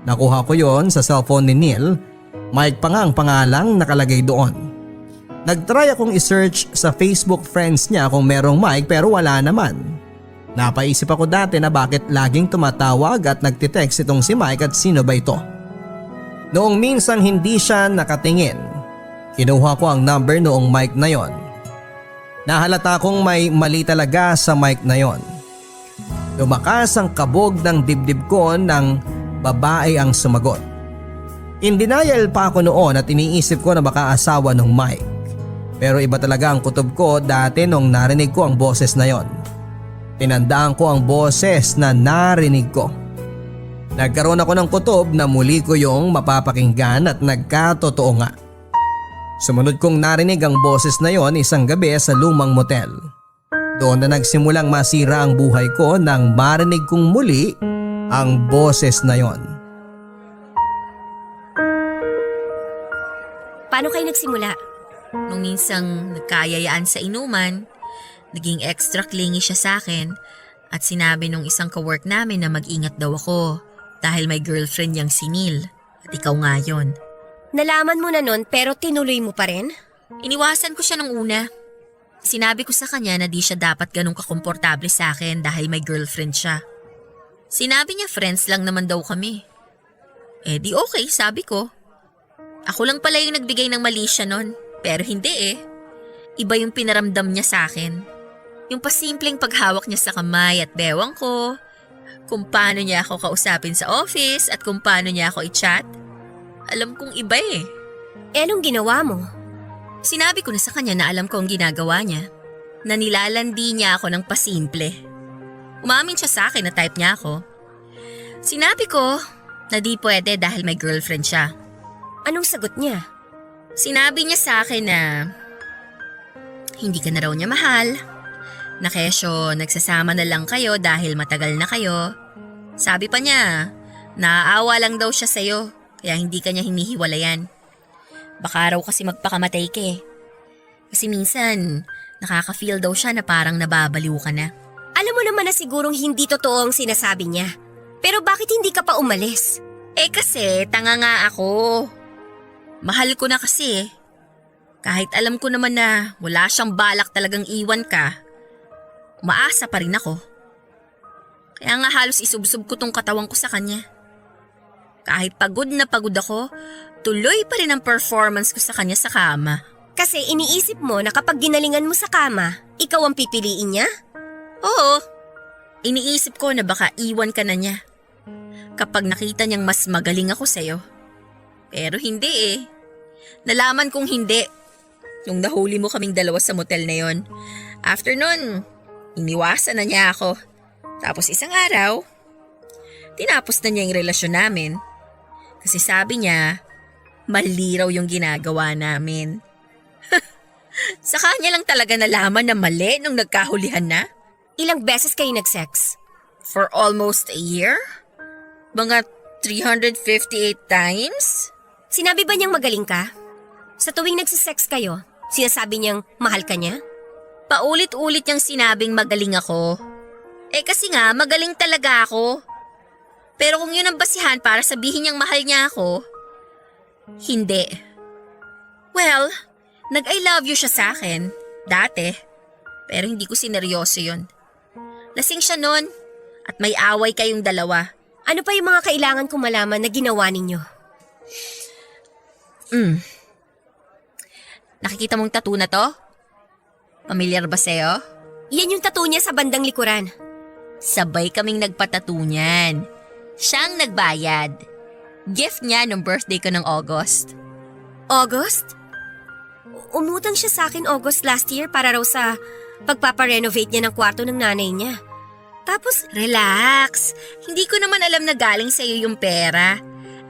Nakuha ko yon sa cellphone ni Neil. Mike pa nga ang pangalang nakalagay doon. Nagtry akong isearch sa Facebook friends niya kung merong Mike pero wala naman. Napaisip ako dati na bakit laging tumatawag at nagtitext itong si Mike at sino ba ito. Noong minsan hindi siya nakatingin, kinuha ko ang number noong Mike na yon. Nahalata kong may mali talaga sa Mike na yon. Lumakas ang kabog ng dibdib ko nang babae ang sumagot. In denial pa ako noon at iniisip ko na baka asawa ng Mike. Pero iba talaga ang kutob ko dati nung narinig ko ang boses na yon. Tinandaan ko ang boses na narinig ko. Nagkaroon ako ng kutob na muli ko yung mapapakinggan at nagkatotoo nga. Sumunod kong narinig ang boses na yon isang gabi sa lumang motel. Doon na nagsimulang masira ang buhay ko nang marinig kong muli ang boses na yon.
Paano kayo nagsimula?
Nung minsang nagkayayaan sa inuman, naging extra clingy siya sa akin at sinabi nung isang kawork namin na mag-ingat daw ako dahil may girlfriend niyang si Neil at ikaw nga yon.
Nalaman mo na nun pero tinuloy mo pa rin?
Iniwasan ko siya nung una. Sinabi ko sa kanya na di siya dapat ganun kakomportable sa akin dahil may girlfriend siya. Sinabi niya friends lang naman daw kami. Eh di okay, sabi ko. Ako lang pala yung nagbigay ng mali siya nun, pero hindi eh. Iba yung pinaramdam niya sa akin. Yung pasimpleng paghawak niya sa kamay at bewang ko, kung paano niya ako kausapin sa office at kung paano niya ako i-chat. Alam kong iba eh.
Eh anong ginawa mo?
Sinabi ko na sa kanya na alam ko ang ginagawa niya, na nilalandi niya ako ng pasimple. Umamin siya sa akin na type niya ako. Sinabi ko na di pwede dahil may girlfriend siya.
Anong sagot niya?
Sinabi niya sa akin na hindi ka na raw niya mahal, na kesyo nagsasama na lang kayo dahil matagal na kayo. Sabi pa niya, naaawa lang daw siya sa'yo kaya hindi ka niya hinihiwalayan. Baka raw kasi magpakamatay ka eh. Kasi minsan nakaka-feel daw siya na parang nababaliw ka na.
Alam mo naman na sigurong hindi totoo ang sinasabi niya. Pero bakit hindi ka pa umalis?
Eh kasi tanga nga ako. Mahal ko na kasi eh. Kahit alam ko naman na wala siyang balak talagang iwan ka, umaasa pa rin ako. Kaya nga halos isubsob ko tong katawan ko sa kanya. Kahit pagod na pagod ako, tuloy pa rin ang performance ko sa kanya sa kama.
Kasi iniisip mo na kapag ginalingan mo sa kama, ikaw ang pipiliin niya?
Oo, iniisip ko na baka iwan ka na niya. Kapag nakita niyang mas magaling ako sa'yo. Pero hindi eh. Nalaman kong hindi. Nung nahuli mo kaming dalawa sa motel na yon. After nun, iniwasan na niya ako. Tapos isang araw, tinapos na niya yung relasyon namin. Kasi sabi niya, mali raw yung ginagawa namin. Sa kanya lang talaga nalaman na mali nung nagkahulihan na.
Ilang beses kayo nag-sex?
For almost a year? Mga 358 times?
Sinabi ba niyang magaling ka? Sa tuwing nagsisex kayo, sinasabi niyang mahal ka niya?
Paulit-ulit niyang sinabing magaling ako. Eh kasi nga, magaling talaga ako. Pero kung yun ang basihan para sabihin niyang mahal niya ako, hindi. Well, nag-I love you siya sa akin, dati. Pero hindi ko sineryoso yun. Lasing siya nun at may away kayong dalawa.
Ano pa yung mga kailangan kong malaman na ginawa ninyo?
Nakikita mong tattoo na to? Pamilyar ba sa'yo?
Yan yung tattoo niya sa bandang likuran.
Sabay kaming nagpatattoo niyan. Siyang nagbayad. Gift niya nung birthday ko ng August.
August? Umutang siya sa akin August last year para raw sa pagpaparenovate niya ng kwarto ng nanay niya. Tapos,
relax. Hindi ko naman alam na galing sa'yo yung pera.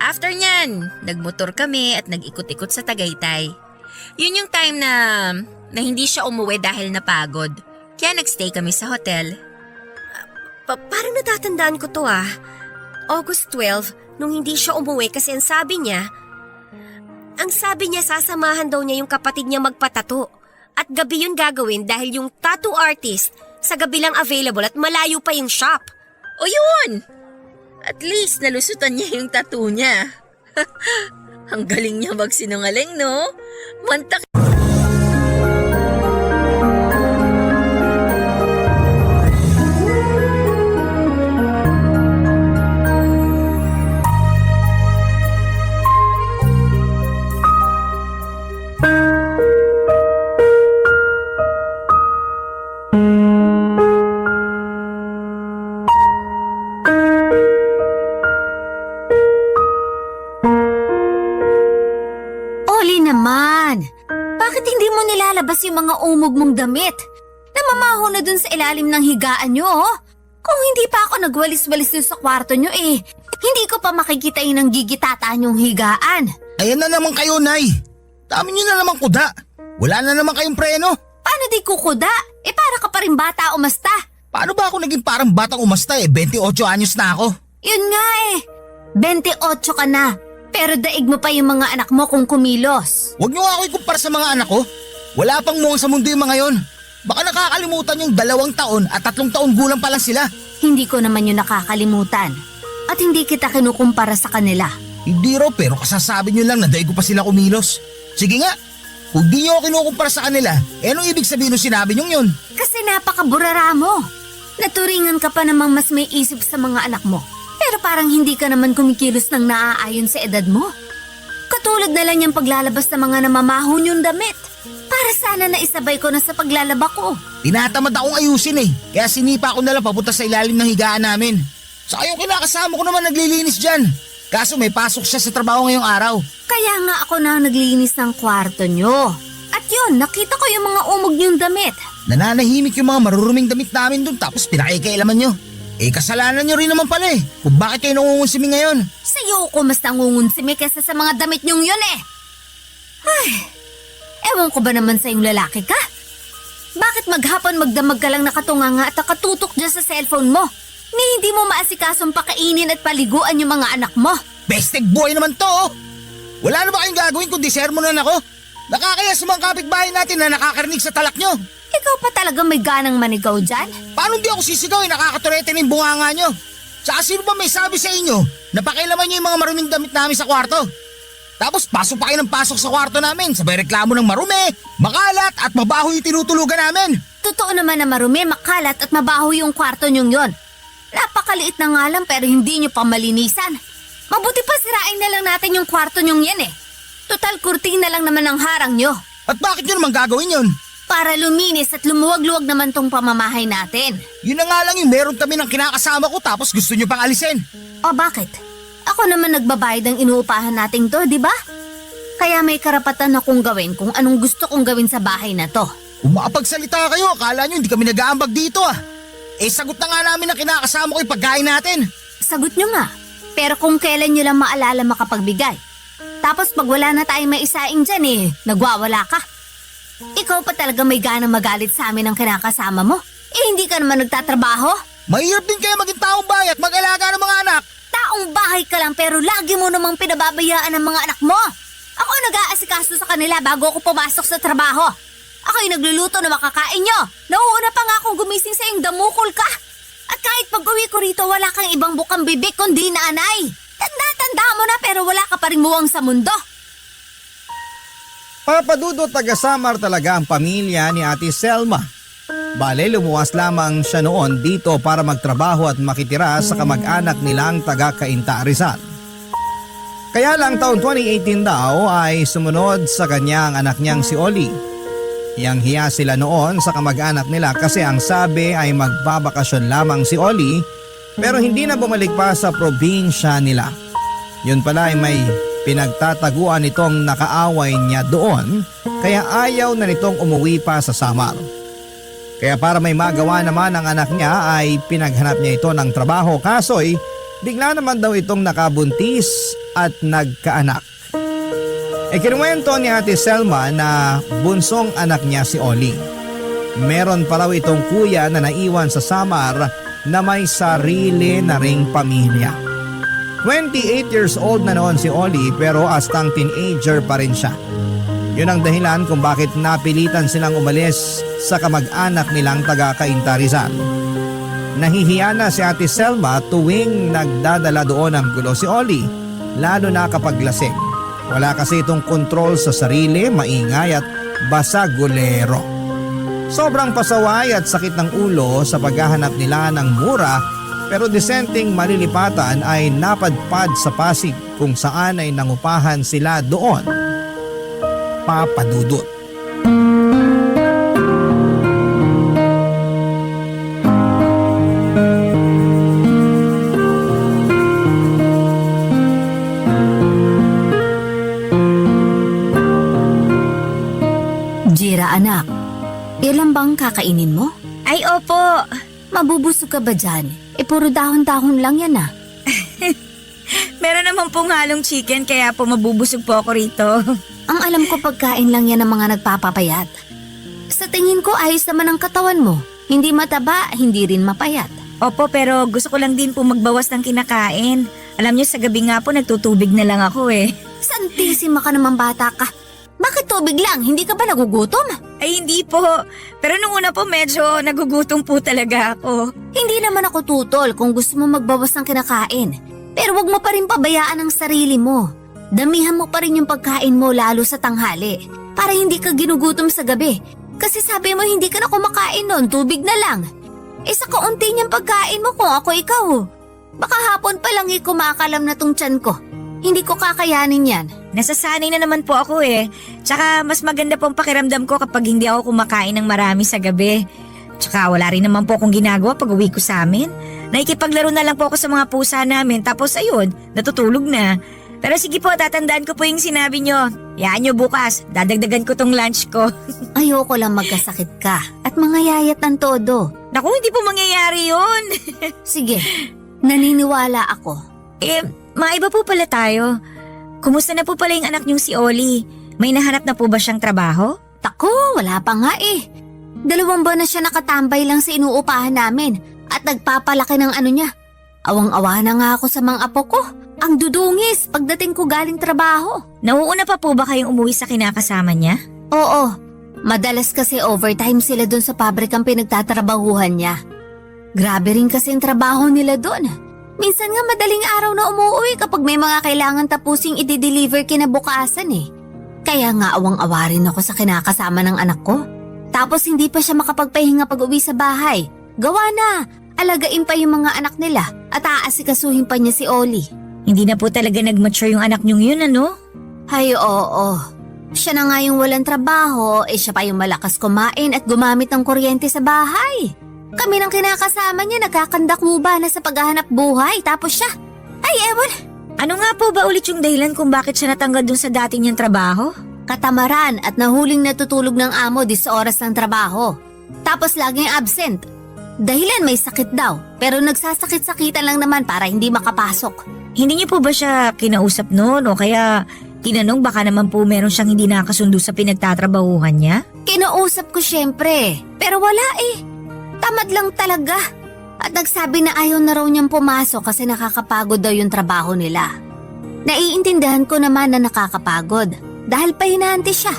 After niyan, nagmotor kami at nag-ikot-ikot sa Tagaytay. Yun yung time na hindi siya umuwi dahil napagod. Kaya nagstay kami sa hotel.
Parang natatandaan ko to ah. August 12, nung hindi siya umuwi kasi ang sabi niya sasamahan daw niya yung kapatid niya magpatato. At gabi yun gagawin dahil yung tattoo artist sa gabi lang available at malayo pa yung shop.
O yun! At least nalusutan niya yung tattoo niya. Ang galing niya magsinungaling, no? Mantak.
Oli naman! Bakit hindi mo nilalabas yung mga umog mong damit? Namamaho na dun sa ilalim ng higaan nyo, oh. Kung hindi pa ako nagwalis-walis dun sa kwarto nyo hindi ko pa makikita yung nanggigitataan yung higaan.
Ayan na naman kayo, Nay. Dami niyo na naman kuda. Wala na naman kayong preno.
Paano di kukuda? Para ka pa rin bata umasta.
Paano ba ako naging parang batang umasta 28 anyos na ako?
Yun nga 28 ka na. Pero daig mo pa yung mga anak mo kung kumilos.
Huwag niyo ako ikumpara sa mga anak ko. Wala pang muwang sa mundo yung mga yon. Baka nakakalimutan yung 2 taon at 3 taon gulang pa lang sila.
Hindi ko naman yun nakakalimutan. At hindi kita kinukumpara sa kanila.
Hindi raw, pero kasasabi niyo lang na daig ko pa sila kumilos. Sige nga, kung di niyo ako kinukumpara sa kanila, anong ibig sabihin nung sinabi niyong yun?
Kasi napakaburara mo. Naturingan ka pa namang mas may isip sa mga anak mo. Pero parang hindi ka naman kumikilos ng naaayon sa edad mo. Katulad na lang yung paglalabas ng mga namamahon yung damit. Para sana na isabay ko na sa paglalaba ko.
Tinatamad akong ayusin kaya sinipa ko na lang papunta sa ilalim ng higaan namin. Saka yung kinakasama ko naman naglilinis dyan. Kaso may pasok siya sa trabaho ngayong araw.
Kaya nga ako na naglinis ng kwarto nyo. At yun, nakita ko yung mga umog niyong damit.
Nananahimik yung mga maruruming damit namin dun tapos pinakikailaman nyo. Kasalanan nyo rin naman pala kung bakit kayo nangungunsimi ngayon.
Sa'yo ko mas nangungunsimi kesa sa mga damit niyong yun Ay, ewan ko ba naman sa yung lalaki ka? Bakit maghapon magdamag ka lang nakatunganga at nakatutok dyan sa cellphone mo? Ni hindi mo maasikasong pakainin at paliguan yung mga anak mo.
Bested boy naman to Wala na ba kayong gagawin kundi sermonan ako? Nakakaya sa mga kapitbahay natin na nakakarinig sa talak nyo.
Ikaw pa talaga may ganang manigaw dyan?
Paano di ako sisigaw nakakaturete na yung bunganga nyo? Saka sino ba may sabi sa inyo na pakialaman nyo yung mga maruming damit namin sa kwarto? Tapos pasok pa kayo ng pasok sa kwarto namin, sabay reklamo ng marumi, makalat at mabaho yung tinutulugan namin.
Totoo naman na marumi, makalat at mabaho yung kwarto nyong yon. Napakaliit na nga lang pero hindi nyo pa malinisan. Mabuti pa sirain na lang natin yung kwarto nyong yan Total kurtina lang naman ang harang nyo.
At bakit nyo naman gagawin yun?
Para luminis at lumuwag-luwag naman tong pamamahay natin.
Yun na nga lang yung meron kami ng kinakasama ko tapos gusto nyo pang alisin.
O bakit? Ako naman nagbabayad ng inuupahan nating to, di ba? Kaya may karapatan akong gawin kung anong gusto kong gawin sa bahay na to.
Kung makapagsalita kayo, akala nyo hindi kami nag-aambag dito sagot na nga namin na kinakasama ko yung pagkain natin.
Sagot nyo nga. Pero kung kailan nyo lang maalala makapagbigay. Tapos pag wala na tayong maisaing dyan nagwawala ka. Ikaw pa talaga may ganang magalit sa amin ang kinakasama mo. Hindi ka naman nagtatrabaho.
Mahirap din kayo maging taong bahay at mag-alaga ng mga anak.
Taong bahay ka lang pero lagi mo namang pinababayaan ang mga anak mo. Ako nag-aasikaso sa kanila bago ako pumasok sa trabaho. Ako yung nagluluto na makakain nyo. Nauuna pa nga akong gumising sa iyong damukol ka. At kahit pag-uwi ko rito wala kang ibang bukang bibig kundi nanay. Tanda-tanda mo na pero wala ka pa rin muwang sa mundo.
Papadudot taga-Samar talaga ang pamilya ni Ate Selma. Bale, lumuwas lamang siya noon dito para magtrabaho at makitira sa kamag-anak nilang taga-Cainta, Rizal. Kaya lang taon 2018 daw ay sumunod sa kanya ang anak niyang si Oli. Hiyang-hiya sila noon sa kamag-anak nila kasi ang sabi ay magbabakasyon lamang si Oli pero hindi na bumalik pa sa probinsya nila. Yun pala ay may pinagtataguan nitong nakaaway niya doon kaya ayaw na nitong umuwi pa sa Samar. Kaya para may magawa naman ang anak niya ay pinaghanap niya ito ng trabaho kaso'y bigla naman daw itong nakabuntis at nagkaanak. Kinuwento ni Ate Selma na bunsong anak niya si Oli. Meron pa raw itong kuya na naiwan sa Samar na may sarili na ring pamilya. 28 years old na noon si Oli pero astang teenager pa rin siya. Yun ang dahilan kung bakit napilitan silang umalis sa kamag-anak nilang taga-Cainta, Rizal. Nahihiya na si Ate Selma tuwing nagdadala doon ng gulo si Oli, lalo na kapag lasing. Wala kasi itong kontrol sa sarili, maingay at basagulero. Sobrang pasaway at sakit ng ulo sa paghahanap nila ng mura pero disenteng malilipatan ay napadpad sa Pasig kung saan ay nangupahan sila doon. Papadudot.
Jira anak, Yan lang bang kakainin mo?
Ay, opo.
Mabubusog ka ba dyan? Puro dahon-dahon lang yan ah.
Meron naman pong halong chicken kaya po mabubusog po ako rito.
Ang alam ko pagkain lang yan ng mga nagpapapayat. Sa tingin ko ayos naman ang katawan mo. Hindi mataba, hindi rin mapayat.
Opo, pero gusto ko lang din po magbawas ng kinakain. Alam niyo, sa gabi nga po nagtutubig na lang ako eh.
Santisima ka naman bata ka. Bakit tubig lang? Hindi ka ba nagugutom?
Ay, hindi po. Pero nung una po medyo nagugutom po talaga ako.
Hindi naman ako tutol kung gusto mo magbawas ng kinakain. Pero wag mo pa rin pabayaan ang sarili mo. Damihan mo pa rin yung pagkain mo lalo sa tanghali. Para hindi ka ginugutom sa gabi. Kasi sabi mo hindi ka na kumakain nun, tubig na lang. Sa kaunti niyang pagkain mo kung ako ikaw. Baka hapon pa lang kumakalam na tong tiyan ko. Hindi ko kakayanin yan.
Nasasanay na naman po ako eh. Tsaka mas maganda pong pakiramdam ko kapag hindi ako kumakain ng marami sa gabi. Tsaka wala rin naman po akong ginagawa pag uwi ko sa amin. Nakikipaglaro na lang po ako sa mga pusa namin tapos ayun, natutulog na. Pero sige po, tatandaan ko po yung sinabi nyo. Yaan nyo bukas, dadagdagan ko tong lunch ko.
Ayoko lang magkasakit ka at mangayayat ng todo.
Naku, hindi po mangyayari yun.
Sige, naniniwala ako.
Maiba po pala tayo. Kumusta na po pala yung anak niyong si Oli? May nahanap na po ba siyang trabaho?
Tako, wala pa nga eh. 2 buwan na siya nakatambay lang sa inuupahan namin at nagpapalaki ng ano niya. Awang-awa na nga ako sa mga apo ko. Ang dudungis pagdating ko galing trabaho.
Nauuna pa po ba kayong umuwi sa kinakasama niya?
Oo, madalas kasi overtime sila dun sa pabrikang pinagtatrabahuhan niya. Grabe rin kasi ang trabaho nila dun. Minsan nga madaling araw na umuwi kapag may mga kailangan tapusing i-deliver kinabukasan eh. Kaya nga awang-awa rin ako sa kinakasama ng anak ko. Tapos hindi pa siya makapagpahinga pag uwi sa bahay. Gawa na, alagain pa yung mga anak nila at aasikasuhin pa niya si Oli.
Hindi na po talaga nag-mature yung anak niyong yun, ano?
Ay oo, siya na nga yung walang trabaho, siya pa yung malakas kumain at gumamit ng kuryente sa bahay. Kami ng kinakasama niya nagkakandakuba na sa paghahanap buhay tapos siya, ay ewan.
Ano nga po ba ulit yung dahilan kung bakit siya natanggal dun sa dati niyang trabaho?
Katamaran at nahuling natutulog ng amo sa oras ng trabaho. Tapos laging absent. Dahilan may sakit daw, pero nagsasakit-sakitan lang naman para hindi makapasok.
Hindi niyo po ba siya kinausap noon o kaya tinanong baka naman po meron siyang hindi nakasundo sa pinagtatrabahuhan niya?
Kinausap ko syempre, pero wala eh. Tamad lang talaga. At nagsabi na ayaw na raw niyang pumasok kasi nakakapagod daw yung trabaho nila. Naiintindihan ko naman na nakakapagod dahil pahinante siya.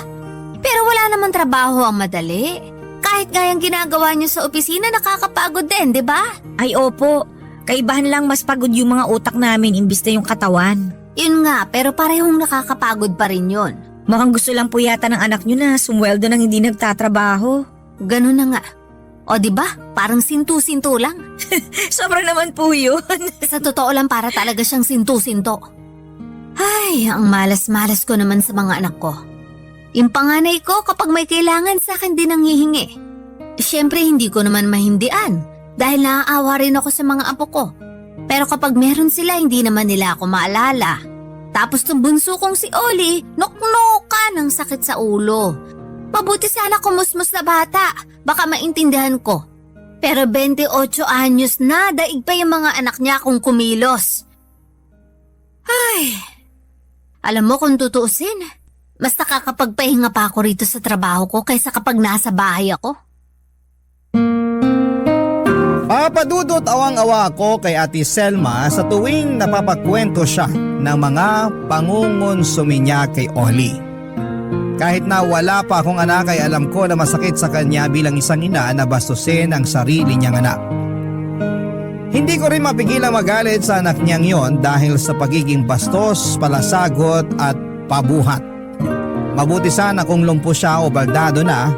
Pero wala naman trabaho ang madali. Kahit gayang ginagawa niyo sa opisina nakakapagod din, di ba?
Ay opo, kaibahan lang mas pagod yung mga utak namin imbis na yung katawan.
Yun nga, pero parehong nakakapagod pa rin yun.
Mukhang gusto lang po yata ng anak niyo na sumweldo nang hindi nagtatrabaho.
Ganun na nga. O di ba? Parang sintu-sinto lang.
Sobrang naman po yun.
Sa totoo lang para talaga siyang sintu-sinto. Ay, ang malas-malas ko naman sa mga anak ko. Yung panganay ko kapag may kailangan sa akin din ang hihingi. Siyempre hindi ko naman mahindian dahil naaawa rin ako sa mga apo ko. Pero kapag meron sila hindi naman nila ako maalala. Tapos ng bunso kong si Oli, noknoka ng sakit sa ulo. Mabuti sana kumusmus na bata, baka maintindihan ko. Pero 28 anyos na, daig pa yung mga anak niya kung kumilos. Ay, alam mo kung tutuusin, mas nakakapagpahinga pa ako rito sa trabaho ko kaysa kapag nasa bahay ako.
Papadudot awang-awa ako kay Ate Selma sa tuwing napapakwento siya ng mga pangungonsumi niya kay Oli. Kahit na wala pa akong anak ay alam ko na masakit sa kanya bilang isang ina na bastusin ang sarili niyang anak. Hindi ko rin mapigilang magalit sa anak niyang yon dahil sa pagiging bastos, palasagot at pabuhat. Mabuti sana kung lumpo siya o baldado na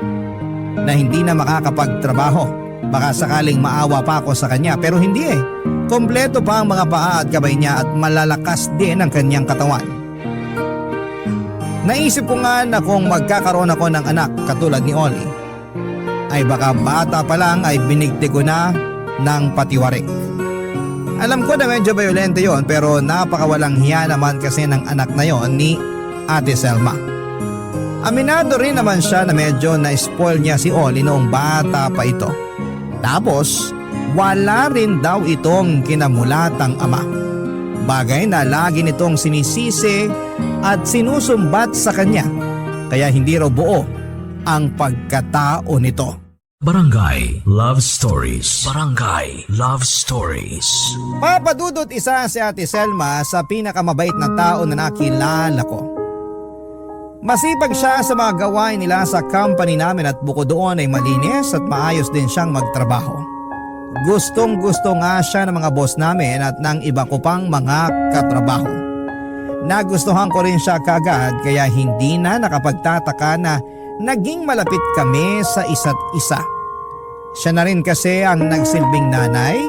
hindi na makakapagtrabaho. Baka sakaling maawa pa ako sa kanya pero hindi eh. Kompleto pa ang mga paa at gabay niya at malalakas din ang kanyang katawan. Naisip ko nga na kung magkakaroon ako ng anak katulad ni Oli, ay baka bata pa lang ay binigti ko na ng patiwarik. Alam ko na medyo violente yon pero napakawalang hiya naman kasi ng anak na yon ni Ate Selma. Aminado rin naman siya na medyo na-spoil niya si Oli noong bata pa ito. Tapos wala rin daw itong kinamulatang ama. Bagay na lagi nitong sinisisi at sinusumbat sa kanya, kaya hindi raw buo ang pagkatao nito.
Barangay Love Stories. Barangay Love Stories.
Papadudot, isa si Ate Selma sa pinakamabait na tao na nakilala ko. Masipag siya sa mga gawain nila sa company namin at bukod doon ay malinis at maayos din siyang magtrabaho. Gustong gusto nga siya ng mga boss namin at ng iba ko pang mga katrabaho. Nagustuhan ko rin siya kagad kaya hindi na nakapagtataka na naging malapit kami sa isa't isa. Siya na rin kasi ang nagsilbing nanay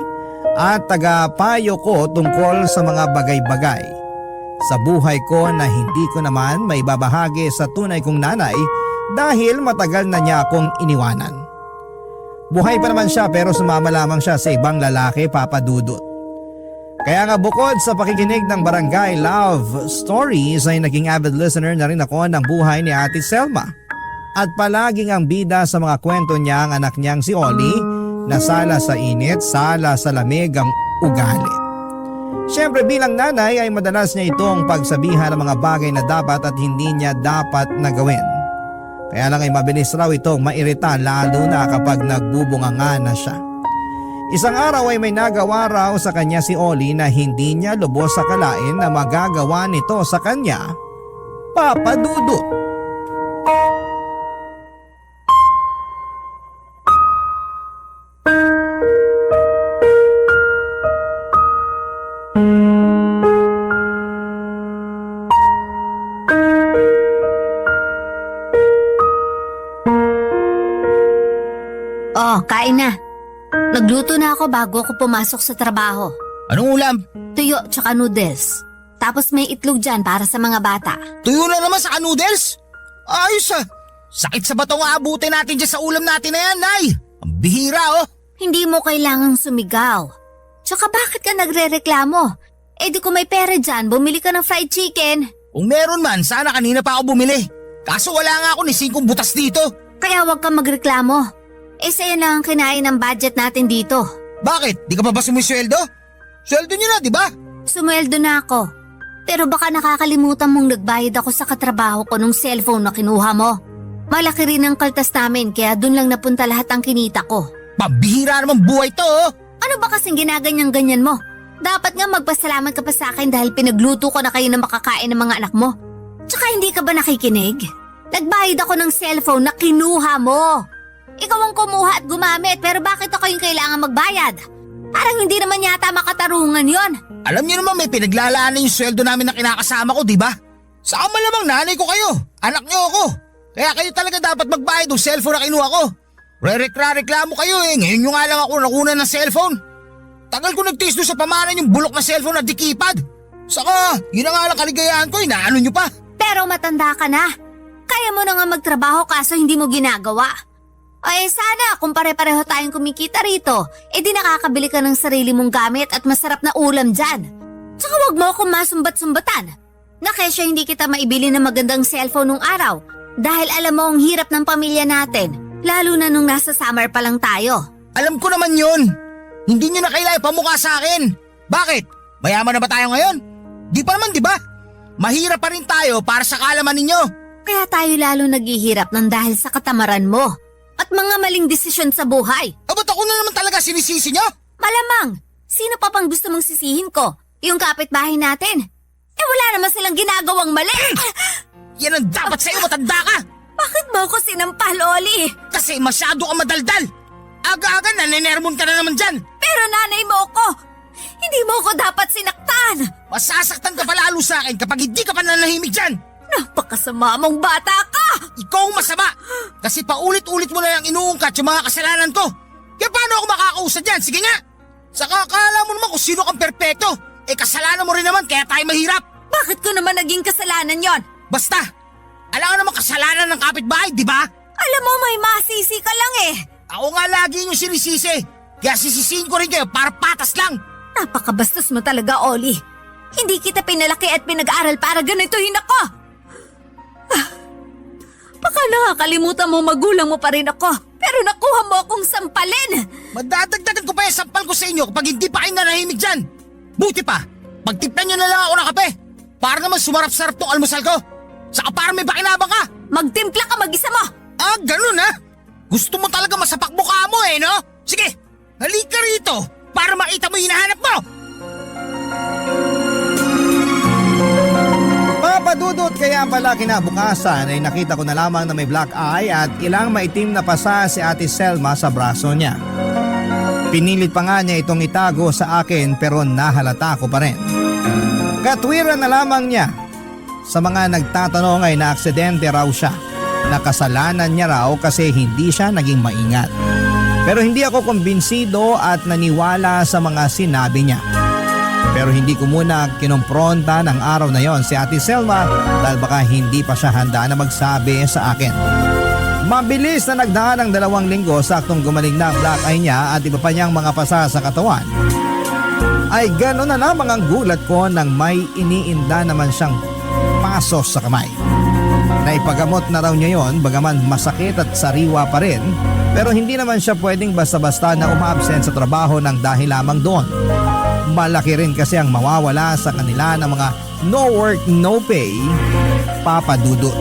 at tagapayo ko tungkol sa mga bagay-bagay sa buhay ko na hindi ko naman may babahagi sa tunay kong nanay dahil matagal na niya akong iniwanan. Buhay pa naman siya pero sumama lamang siya sa ibang lalaki, Papa Dudut. Kaya nga bukod sa pakikinig ng Barangay Love Stories ay naging avid listener na rin ako ng buhay ni Ate Selma. At palaging ang bida sa mga kwento niya ang anak niyang si Oli na sala sa init, sala sa lamig ang ugali. Siyempre bilang nanay ay madalas niya itong pagsabihan ng mga bagay na dapat at hindi niya dapat na gawin. Kaya lang ay mabilis raw itong mairita lalo na kapag nagbubunganga na siya. Isang araw ay may nagawa raw sa kanya si Oli na hindi niya lubos sa kalain na magagawa nito sa kanya, Papa Dudut.
Oh, kain na. Nagluto na ako bago ako pumasok sa trabaho.
Anong ulam?
Tuyo tsaka noodles. Tapos may itlog dyan para sa mga bata.
Tuyo na naman sa noodles? Ayos ah. Sakit sa batong aabutin natin dyan sa ulam natin na yan, Nay. Ang bihira oh.
Hindi mo kailangang sumigaw. Tsaka bakit ka nagre-reklamo? Eh di ko may pera dyan, bumili ka ng fried chicken.
Kung meron man, sana kanina pa ako bumili. Kaso wala nga ako ni 5 butas dito.
Kaya huwag kang magreklamo. Eh sa'yo lang ang kinain ng budget natin dito.
Bakit? Di ka pa ba sumisweldo? Sweldo niyo na, di ba?
Sumweldo na ako. Pero baka nakakalimutan mong nagbayad ako sa katrabaho ko nung cellphone na kinuha mo. Malaki rin ang kaltas namin kaya dun lang napunta lahat ang kinita ko.
Pambihira naman buhay to oh.
Ano ba kasing ginaganyan-ganyan mo? Dapat nga magpasalamat ka pa sa akin dahil pinagluto ko na kayo na makakain ng mga anak mo. Tsaka hindi ka ba nakikinig? Nagbayad ako ng cellphone na kinuha mo. Ikaw ang kumuha at gumamit pero bakit ako yung kailangan magbayad? Parang hindi naman yata makatarungan yon.
Alam niyo naman may pinaglalaanan yung sweldo namin na kinakasama ko, di ba? Saka malamang nanay ko kayo, anak niyo ako. Kaya kayo talaga dapat magbayad ng cellphone na kinuha ko. Reklamo kayo eh, ngayon nyo nga lang ako nakunan ng cellphone. Tagal ko nagtiis doon sa pamanan yung bulok na cellphone na dikipad. Saka, yun na nga lang kaligayahan ko, inaano nyo pa.
Pero matanda ka na. Kaya mo na nga magtrabaho kaso hindi mo ginagawa. Ay sana kung pare-pareho tayong kumikita rito, eh di nakakabili ka ng sarili mong gamit at masarap na ulam dyan. Tsaka wag mo akong masumbat-sumbatan. Na kesyo hindi kita maibili ng magandang cellphone nung araw dahil alam mo ang hirap ng pamilya natin, lalo na nung nasa summer pa lang tayo.
Alam ko naman yun. Hindi nyo na kailangan pamukha sa akin. Bakit? Mayaman na ba tayo ngayon? Di pa naman, di ba? Mahirap pa rin tayo para sa kaalaman ninyo.
Kaya tayo lalo naghihirap ng dahil sa katamaran mo at mga maling desisyon sa buhay.
Ba't ako na naman talaga sinisisi nyo?
Malamang, sino pa pang gusto mong sisihin ko? Yung kapitbahay natin? Eh wala naman silang ginagawang mali.
Yan ang dapat sa'yo, matanda ka.
Bakit mo ako sinampal, Oli?
Kasi masyado ka madaldal. Aga-aga nanenermon ka na naman dyan.
Pero nanay mo ko. Hindi mo ko dapat sinaktan.
Masasaktan ka pa lalo sa akin kapag hindi ka pa nanahimik dyan.
Napakasama mong bata ka!
Ikaw ang masama! Kasi paulit-ulit mo na lang inuungkat yung mga kasalanan ko. Kaya paano ako makakausad yan? Sige nga! Saka akala mo naman kung sino kang perpekto. Eh kasalanan mo rin naman kaya tayo mahirap.
Bakit ko naman naging kasalanan yon?
Basta! Alam ka naman kasalanan ng kapitbahay, di ba?
Alam mo may masisi ka lang eh.
Ako nga lagi yung sinisisi. Kaya sisisihin ko rin kayo para patas lang.
Napakabastos mo talaga, Oli. Hindi kita pinalaki at pinag-aral para ganituhin ako. Baka nakakalimutan mo magulang mo pa rin ako. Pero nakuha mo akong sampalin.
Madadagdagan ko pa yung sampal ko sa inyo kapag hindi pa kayo nanahimik dyan. Buti pa, pagtimplan nyo na lang ako ng kape. Para naman sumarap-sarap tong almusal ko. Saka para may pakinabang ka.
Magtimpla ka mag-isa mo.
Ah, ganun ha? Gusto mo talaga masapak mukha mo no? Sige, halika rito para makita mo yung hinahanap mo.
Papadudot kaya pala kinabukasan ay nakita ko na lamang na may black eye at ilang maitim na pasa si Ate Selma sa braso niya. Pinilit pa nga niya itong itago sa akin pero nahalata ko pa rin. Katwiran na lamang niya. Sa mga nagtatanong ay naaksidente raw siya. Nakasalanan niya raw kasi hindi siya naging maingat. Pero hindi ako kumbinsido at naniwala sa mga sinabi niya. Pero hindi ko muna kinompronta ng araw na yon si Ate Selma dahil baka hindi pa siya handa na magsabi sa akin. Mabilis na nagdaan ng 2 linggo saktong gumaling na ang black eye niya at iba pa niyang mga pasa sa katawan. Ay gano'n na lamang ang gulat ko nang may iniinda naman siyang pasos sa kamay. Naipagamot na raw niya yon bagaman masakit at sariwa pa rin pero hindi naman siya pwedeng basta-basta na umabsent sa trabaho ng dahil lamang doon. Malaki rin kasi ang mawawala sa kanila ng mga no work no pay, Papa Dudut.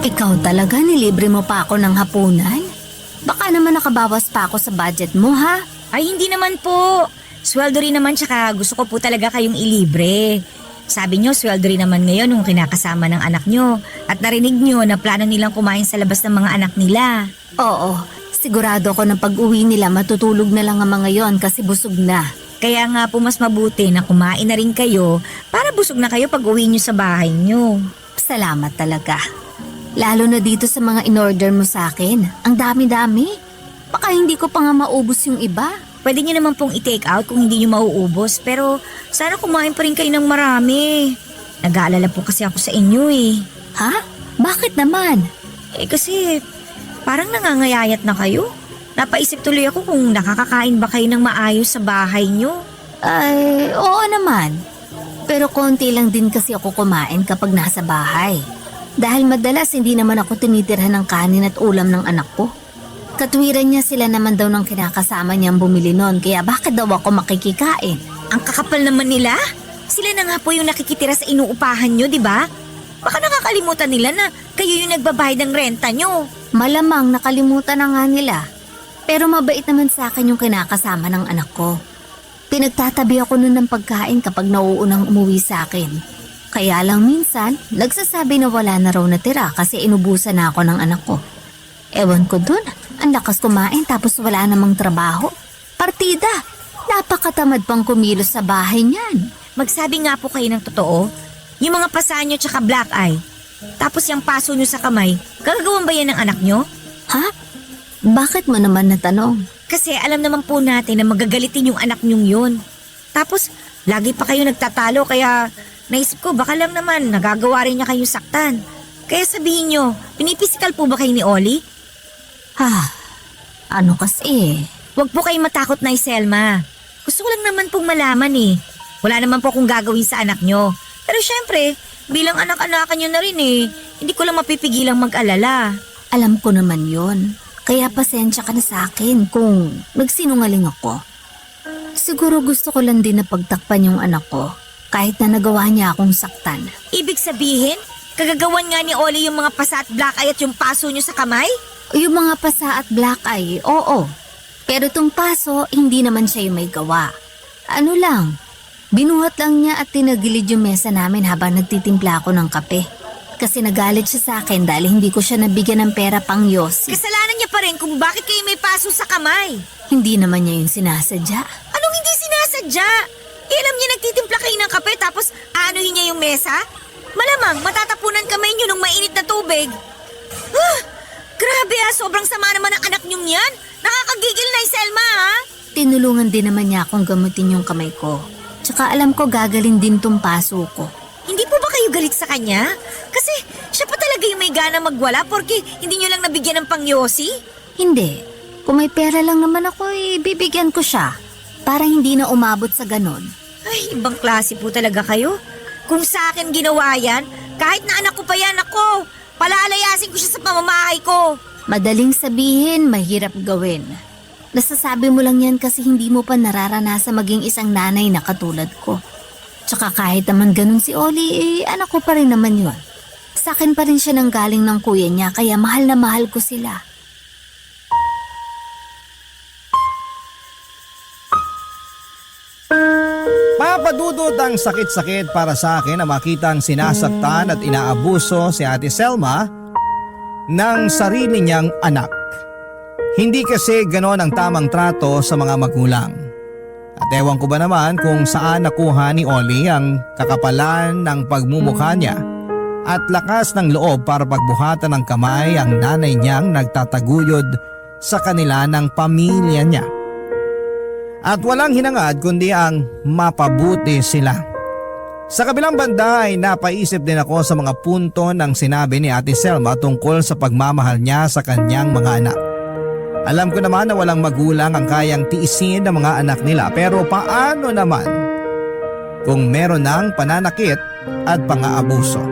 Ikaw talaga, nilibre mo pa ako ng hapunan? Baka naman nakabawas pa ako sa budget mo, ha?
Ay, hindi naman po. Sweldo rin naman tsaka gusto ko po talaga kayong ilibre. Sabi nyo, sweldo rin naman ngayon yung kinakasama ng anak nyo. At narinig nyo na plano nilang kumain sa labas ng mga anak nila.
Oo, sigurado ako na pag-uwi nila matutulog na lang ang mga yon kasi busog na.
Kaya nga po mas mabuti na kumain na rin kayo para busog na kayo pag uwi nyo sa bahay nyo.
Salamat talaga. Lalo na dito sa mga in-order mo sa akin. Ang dami-dami. Baka hindi ko pa nga maubos yung iba.
Pwede nyo naman pong i-take out kung hindi nyo mauubos pero sana kumain pa rin kayo ng marami. Nag-aalala po kasi ako sa inyo eh.
Ha? Bakit naman?
Eh kasi parang nangangayayat na kayo. Napaisip tuloy ako kung nakakakain ba kayo ng maayos sa bahay nyo.
Ay, oo naman. Pero konti lang din kasi ako kumain kapag nasa bahay. Dahil madalas hindi naman ako tinitirhan ng kanin at ulam ng anak ko. Katwiran niya sila naman daw ng kinakasama niyang bumili nun kaya bakit daw ako makikikain?
Ang kakapal naman nila? Sila na nga po yung nakikitira sa inuupahan nyo, di ba? Baka nakakalimutan nila na kayo yung nagbabayad ng renta nyo.
Malamang nakalimutan na nga nila. Pero mabait naman sa akin yung kinakasama ng anak ko. Pinagtatabi ako nun ng pagkain kapag nauunang umuwi sa akin. Kaya lang minsan, nagsasabi na wala na raw natira kasi inubusan na ako ng anak ko. Ewan ko dun, ang lakas kumain tapos wala namang trabaho. Partida, napakatamad pang kumilos sa bahay niyan.
Magsabi nga po kayo ng totoo. Yung mga pasa nyo tsaka black eye. Tapos yung paso nyo sa kamay, gagawin ba yan ng anak nyo?
Ha? Bakit mo naman natanong?
Kasi alam naman po natin na magagalitin yung anak nyong yun. Tapos, lagi pa kayo nagtatalo kaya naisip ko baka lang naman nagagawa rin niya kayong saktan. Kaya sabihin nyo, pinipisikal po ba kayo ni Oli?
Ano kasi?
Huwag po kayong matakot na Selma. Gusto ko lang naman pong malaman eh. Wala naman po akong gagawin sa anak nyo. Pero syempre, bilang anak-anakan nyo na rin eh, hindi ko lang mapipigilang mag-alala.
Alam ko naman yon. Kaya pasensya ka na sa akin kung nagsinungaling ako. Siguro gusto ko lang din na pagtakpan yung anak ko kahit na nagawa niya akong saktan.
Ibig sabihin, kagagawan nga ni Oli yung mga pasa at black eye at yung paso nyo sa kamay?
Yung mga pasa at black eye, oo. Pero tong paso, hindi naman siya yung may gawa. Ano lang, binuhat lang niya at tinagilid yung mesa namin habang nagtitimpla ako ng kape. Kasi nagalit siya sa akin dahil hindi ko siya nabigyan ng pera pang yosi.
Kasalanan niya pa rin kung bakit kayo may paso sa kamay.
Hindi naman niya yung sinasadya.
Anong hindi sinasadya? Alam niya nagtitimpla kayo ng kape tapos aanuhin niya yung mesa? Malamang matatapunan kamay niyo ng mainit na tubig. Grabe sobrang sama naman ang anak niyong yan. Nakakagigil na Selma
Tinulungan din naman niya akong gamutin yung kamay ko. Tsaka alam ko gagalin din tong paso ko.
Hindi po ba kayo galit sa kanya? Kasi siya pa talaga
kayo may gana magwala porque hindi nyo lang nabigyan ng pangyosi?
Hindi. Kung may pera lang naman ako, bibigyan ko siya. Para hindi na umabot sa ganon.
Ay, ibang klase po talaga kayo. Kung sa akin ginawa yan, kahit na anak ko pa yan, ako, palalayasin ko siya sa pamamahay ko.
Madaling sabihin, mahirap gawin. Nasasabi mo lang yan kasi hindi mo pa nararanasan maging isang nanay na katulad ko. Tsaka kahit naman ganun si Oli, anak ko pa rin naman yun. Sa akin pa rin siya nang galing ng kuya niya kaya mahal na mahal ko sila.
Papadudot ang sakit-sakit para sa akin na makitang sinasaktan at inaabuso si Ate Selma ng sarili niyang anak. Hindi kasi ganon ang tamang trato sa mga magulang. At ewan ko ba naman kung saan nakuha ni Oli ang kakapalan ng pagmumukha niya at lakas ng loob para pagbuhatan ng kamay ang nanay niyang nagtataguyod sa kanila ng pamilya niya. At walang hinangad kundi ang mapabuti sila. Sa kabilang banda ay napaisip din ako sa mga punto ng sinabi ni Ate Selma tungkol sa pagmamahal niya sa kanyang mga anak. Alam ko naman na walang magulang ang kayang tiisin ng mga anak nila, pero paano naman kung meron ng pananakit at pang-aabuso?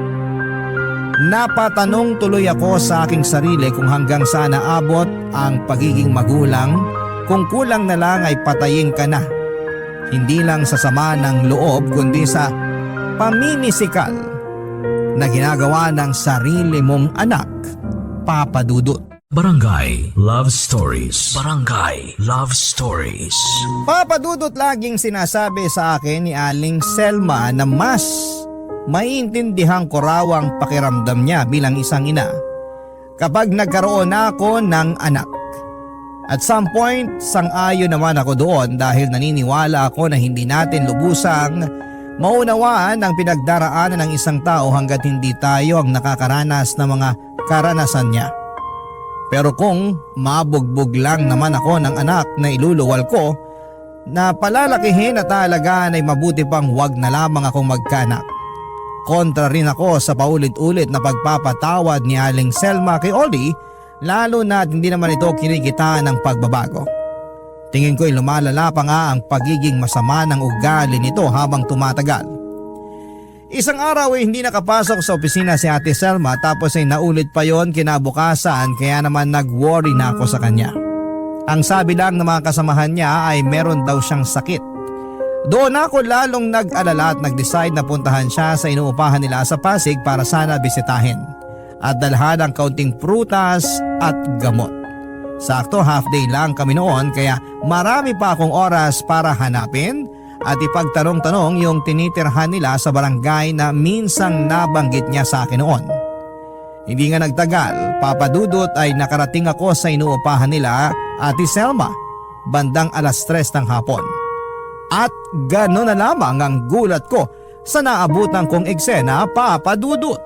Napatanong tuloy ako sa aking sarili kung hanggang saan naabot ang pagiging magulang. Kung kulang na lang ay patayin ka na. Hindi lang sa sama ng loob kundi sa pamimisikal na ginagawa ng sarili mong anak, Papa Dudut.
Barangay Love Stories. Barangay Love Stories.
Papa Dudut, laging sinasabi sa akin ni Aling Selma na mas maiintindihan ko raw ang pakiramdam niya bilang isang ina kapag nagkaroon na ako ng anak. At some point, sang-ayon naman ako doon dahil naniniwala ako na hindi natin lubusang maunawaan ang pinagdaraanan ng isang tao hanggat hindi tayo ang nakakaranas ng mga karanasan niya. Pero kung mabugbog lang naman ako ng anak na iluluwal ko, na palalakihin at alagaan ay mabuti pang wag na lamang akong magkanak. Kontra rin ako sa paulit-ulit na pagpapatawad ni Aling Selma kay Oli, lalo na hindi naman ito kinikita ng pagbabago. Tingin ko'y lumalala pa nga ang pagiging masama ng ugali nito habang tumatagal. Isang araw ay hindi nakapasok sa opisina si Ate Selma tapos ay naulit pa yon kinabukasan kaya naman nag-worry na ako sa kanya. Ang sabi lang ng mga kasamahan niya ay meron daw siyang sakit. Doon ako lalong nag-alala at nag-decide na puntahan siya sa inuupahan nila sa Pasig para sana bisitahin at dalhan ang kaunting prutas at gamot. Sakto half day lang kami noon kaya marami pa akong oras para hanapin at ipagtanong-tanong yung tinitirhan nila sa barangay na minsang nabanggit niya sa akin noon. Hindi nga nagtagal, Papa Dudut, ay nakarating ako sa inuupahan nila, Ate Selma, bandang 3:00 ng hapon. At gano'n na lamang ang gulat ko sa naabutan kong eksena, Papa Dudut.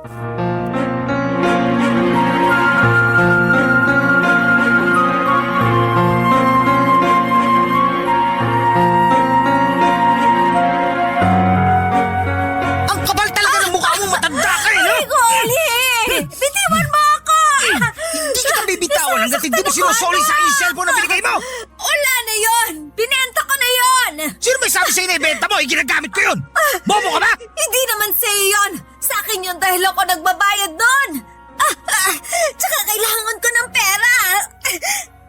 Hanggat hindi mo sinusoli sa aking cellphone na binigay mo!
Wala na yon! Binenta ko na yon!
Sino may sabi sa'yo na ibenta mo? Ginagamit ko yun! Bobo ka ba?
Hindi naman sa'yo yon! Sa akin yun dahil ako nagbabayad nun! Tsaka kailangan ko ng pera!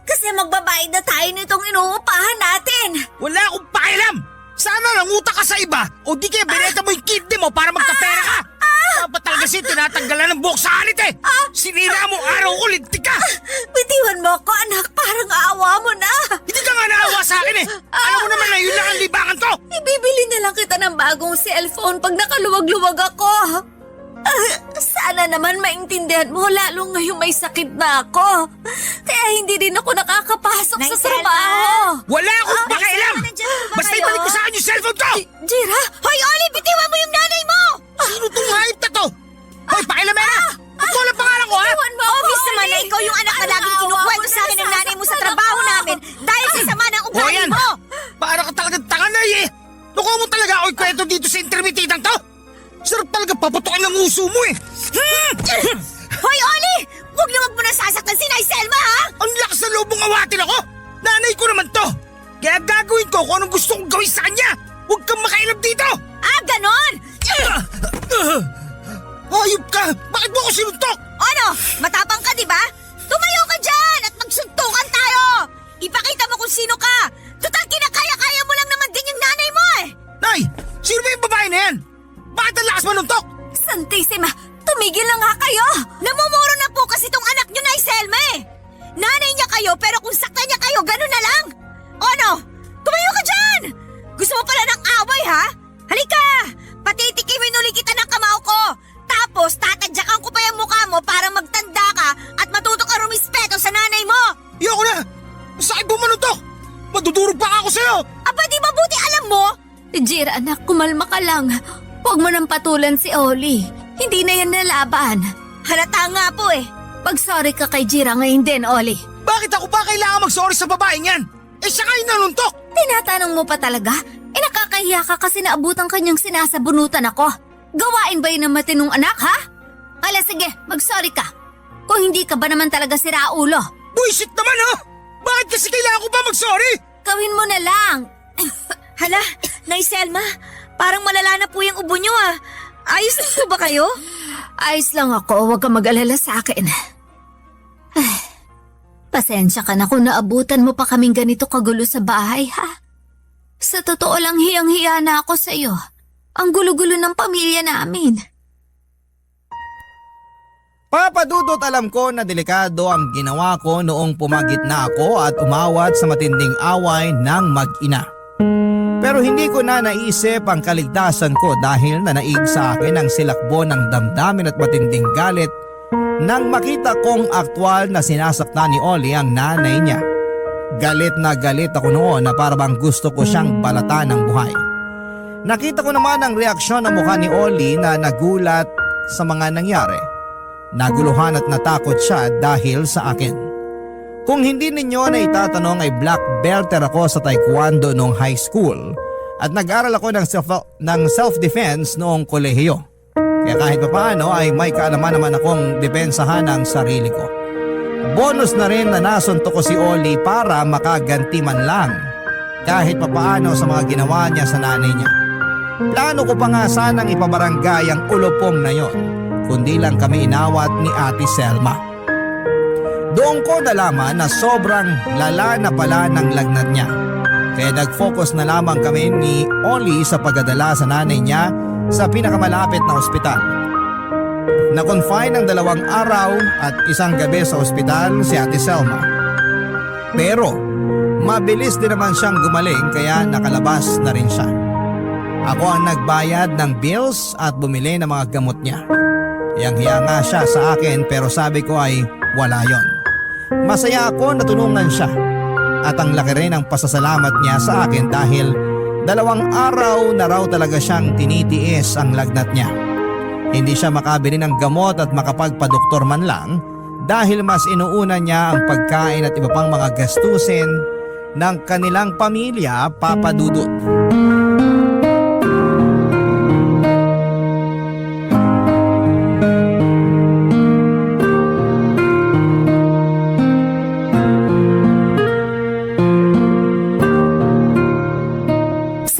Kasi magbabayad na tayo nitong inuupahan natin!
Wala akong pakialam! Sana nanguta ka sa iba o di kaya binenta mo yung kidney mo para magkapera ka! Dapat talaga siya tinatanggalan ng buhok sa alit eh! Sinira mo araw ko, lintik ka!
Bitiwan mo ako, anak. Parang aawa mo na.
Hindi ka nga naawa sa akin eh! Alam mo naman na yun lang ang libangan ko!
Ibibili na lang kita ng bagong cellphone pag nakaluwag-luwag ako. Sana naman maintindihan mo lalo ngayong may sakit na ako. Kaya hindi rin ako nakakapasok sa trabaho.
Wala akong pakialam! Basta ibalik ko sa akin yung cellphone ko!
Jira!
Hoy, Oli! Bitiwan mo yung nanay mo!
Sino itong hayop na to? Hoy, pakialamera! Ba't mo lang pangalan ko ha?
Obvious naman na ikaw yung anak na laging kinukwento sa akin ng nanay mo sa trabaho namin dahil sa sama ng ugali
yan.
mo!
Para ka talagang tanga na eh! Nakuha mo talaga ako ikwento dito sa intermitidang to! Sarap talaga paputukin ng uso mo eh!
Hoy, Oli! Huwag mo na sasaktan si Nay Selma, ha?
Ang lakas ng loob mong awatin ako! Nanay ko naman to! Kaya gagawin ko kung anong gusto kong gawin sa kanya! Huwag kang makailam dito!
Ah, ganon!
Hayop ka! Bakit mo ako sinuntok?
Ano? Matapang ka, di ba? Tumayo ka dyan at magsuntukan tayo! Ipakita mo kung sino ka! Total kinakaya-kaya mo lang naman din yung nanay mo eh!
Nay! Sino ba yung babae na yan? Bakit ang lakas manuntok?
Santissima, tumigil na nga kayo!
Namumuro na po kasi tong anak nyo, Nay Selma eh! Nanay niya kayo pero kung saktan niya kayo, ganun na lang! O ano? Tumayo ka dyan! Gusto mo pala ng away, ha? Halika! Patitikimin uli kita ng kamao ko! Tapos tatadyakan ko pa yung mukha mo para magtanda ka at matuto ka rumispeto sa nanay mo!
Iyoko na! Sakit mo manuntok! Madudurog pa ako sa'yo!
Aba, di mabuti alam mo?
Jira anak, kumalma ka lang. Huwag mo nang patulan si Oli. Hindi na yan nalaban.
Halata nga po eh.
Pag-sorry ka kay Jira ngayon din, Oli.
Bakit ako ba kailangan mag-sorry sa babaeng yan? Eh siya kayo nanuntok!
Tinatanong mo pa talaga? Nakakahiya ka kasi naabutan kanyang sinasabunutan ako. Gawain ba yun ng matinong anak, ha? Ala sige, mag-sorry ka. Kung hindi ka ba naman talaga si Raulo?
Buisit naman ha! Bakit kasi kailangan ko ba mag-sorry?
Gawin mo na lang.
Hala, Nay Selma, parang malala na po yung ubo nyo ah. Ayos na po ba kayo?
Ayos lang ako, huwag ka mag-alala sa akin. Ay, pasensya ka na kung naabutan mo pa kaming ganito kagulo sa bahay, ha? Sa totoo lang hiyang-hiya na ako sa iyo. Ang gulo-gulo ng pamilya namin.
Papadudot, alam ko na delikado ang ginawa ko noong pumagit na ako at umawat sa matinding away ng mag-ina. Pero hindi ko na naisip ang kaligtasan ko dahil nanaig sa akin ang silakbo ng damdamin at matinding galit nang makita kong aktwal na sinasaktan ni Oli ang nanay niya. Galit na galit ako noon na parang gusto ko siyang balatan ng buhay. Nakita ko naman ang reaksyon ng mukha ni Oli na nagulat sa mga nangyari. Naguluhan at natakot siya dahil sa akin. Kung hindi ninyo na itatanong ay black belter ako sa taekwondo noong high school at nag-aral ako ng self-defense noong kolehiyo. Kaya kahit papaano ay may kaalaman naman akong depensahan ng sarili ko. Bonus na rin na nasuntok ko si Oli para makaganti man lang kahit papaano sa mga ginawa niya sa nanay niya. Plano ko pa nga sanang ipabarangay ang ulupong na yon, kundi lang kami inawat ni Ate Selma. Doon ko nalaman na sobrang lala na pala ng lagnat niya. Kaya nag-focus na lamang kami ni Oli sa pagdadala sa nanay niya sa pinakamalapit na ospital. Na-confine ng 2 araw at 1 gabi sa ospital si Ate Selma. Pero mabilis din naman siyang gumaling kaya nakalabas na rin siya. Ako ang nagbayad ng bills at bumili ng mga gamot niya. Hiyang-hiya nga siya sa akin pero sabi ko ay wala yon. Masaya ako na tulungan siya at ang laki rin ang pasasalamat niya sa akin dahil 2 araw na raw talaga siyang tinitiis ang lagnat niya. Hindi siya makabili ng gamot at makapagpadoktor man lang dahil mas inuuna niya ang pagkain at iba pang mga gastusin ng kanilang pamilya, Papa Dudut.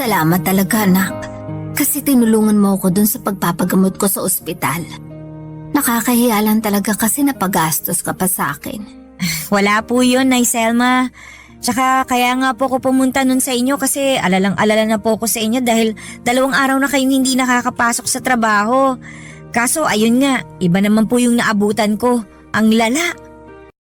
Salamat talaga, anak. Kasi tinulungan mo ako dun sa pagpapagamot ko sa ospital. Nakakahiya lang talaga kasi napagastos ka pa sa akin.
Wala po yun, Nay Selma. Tsaka kaya nga po ako pumunta nun sa inyo kasi alalang-alala na po ako sa inyo dahil 2 araw na kayong hindi nakakapasok sa trabaho. Kaso ayun nga, iba naman po yung naabutan ko. Ang lala.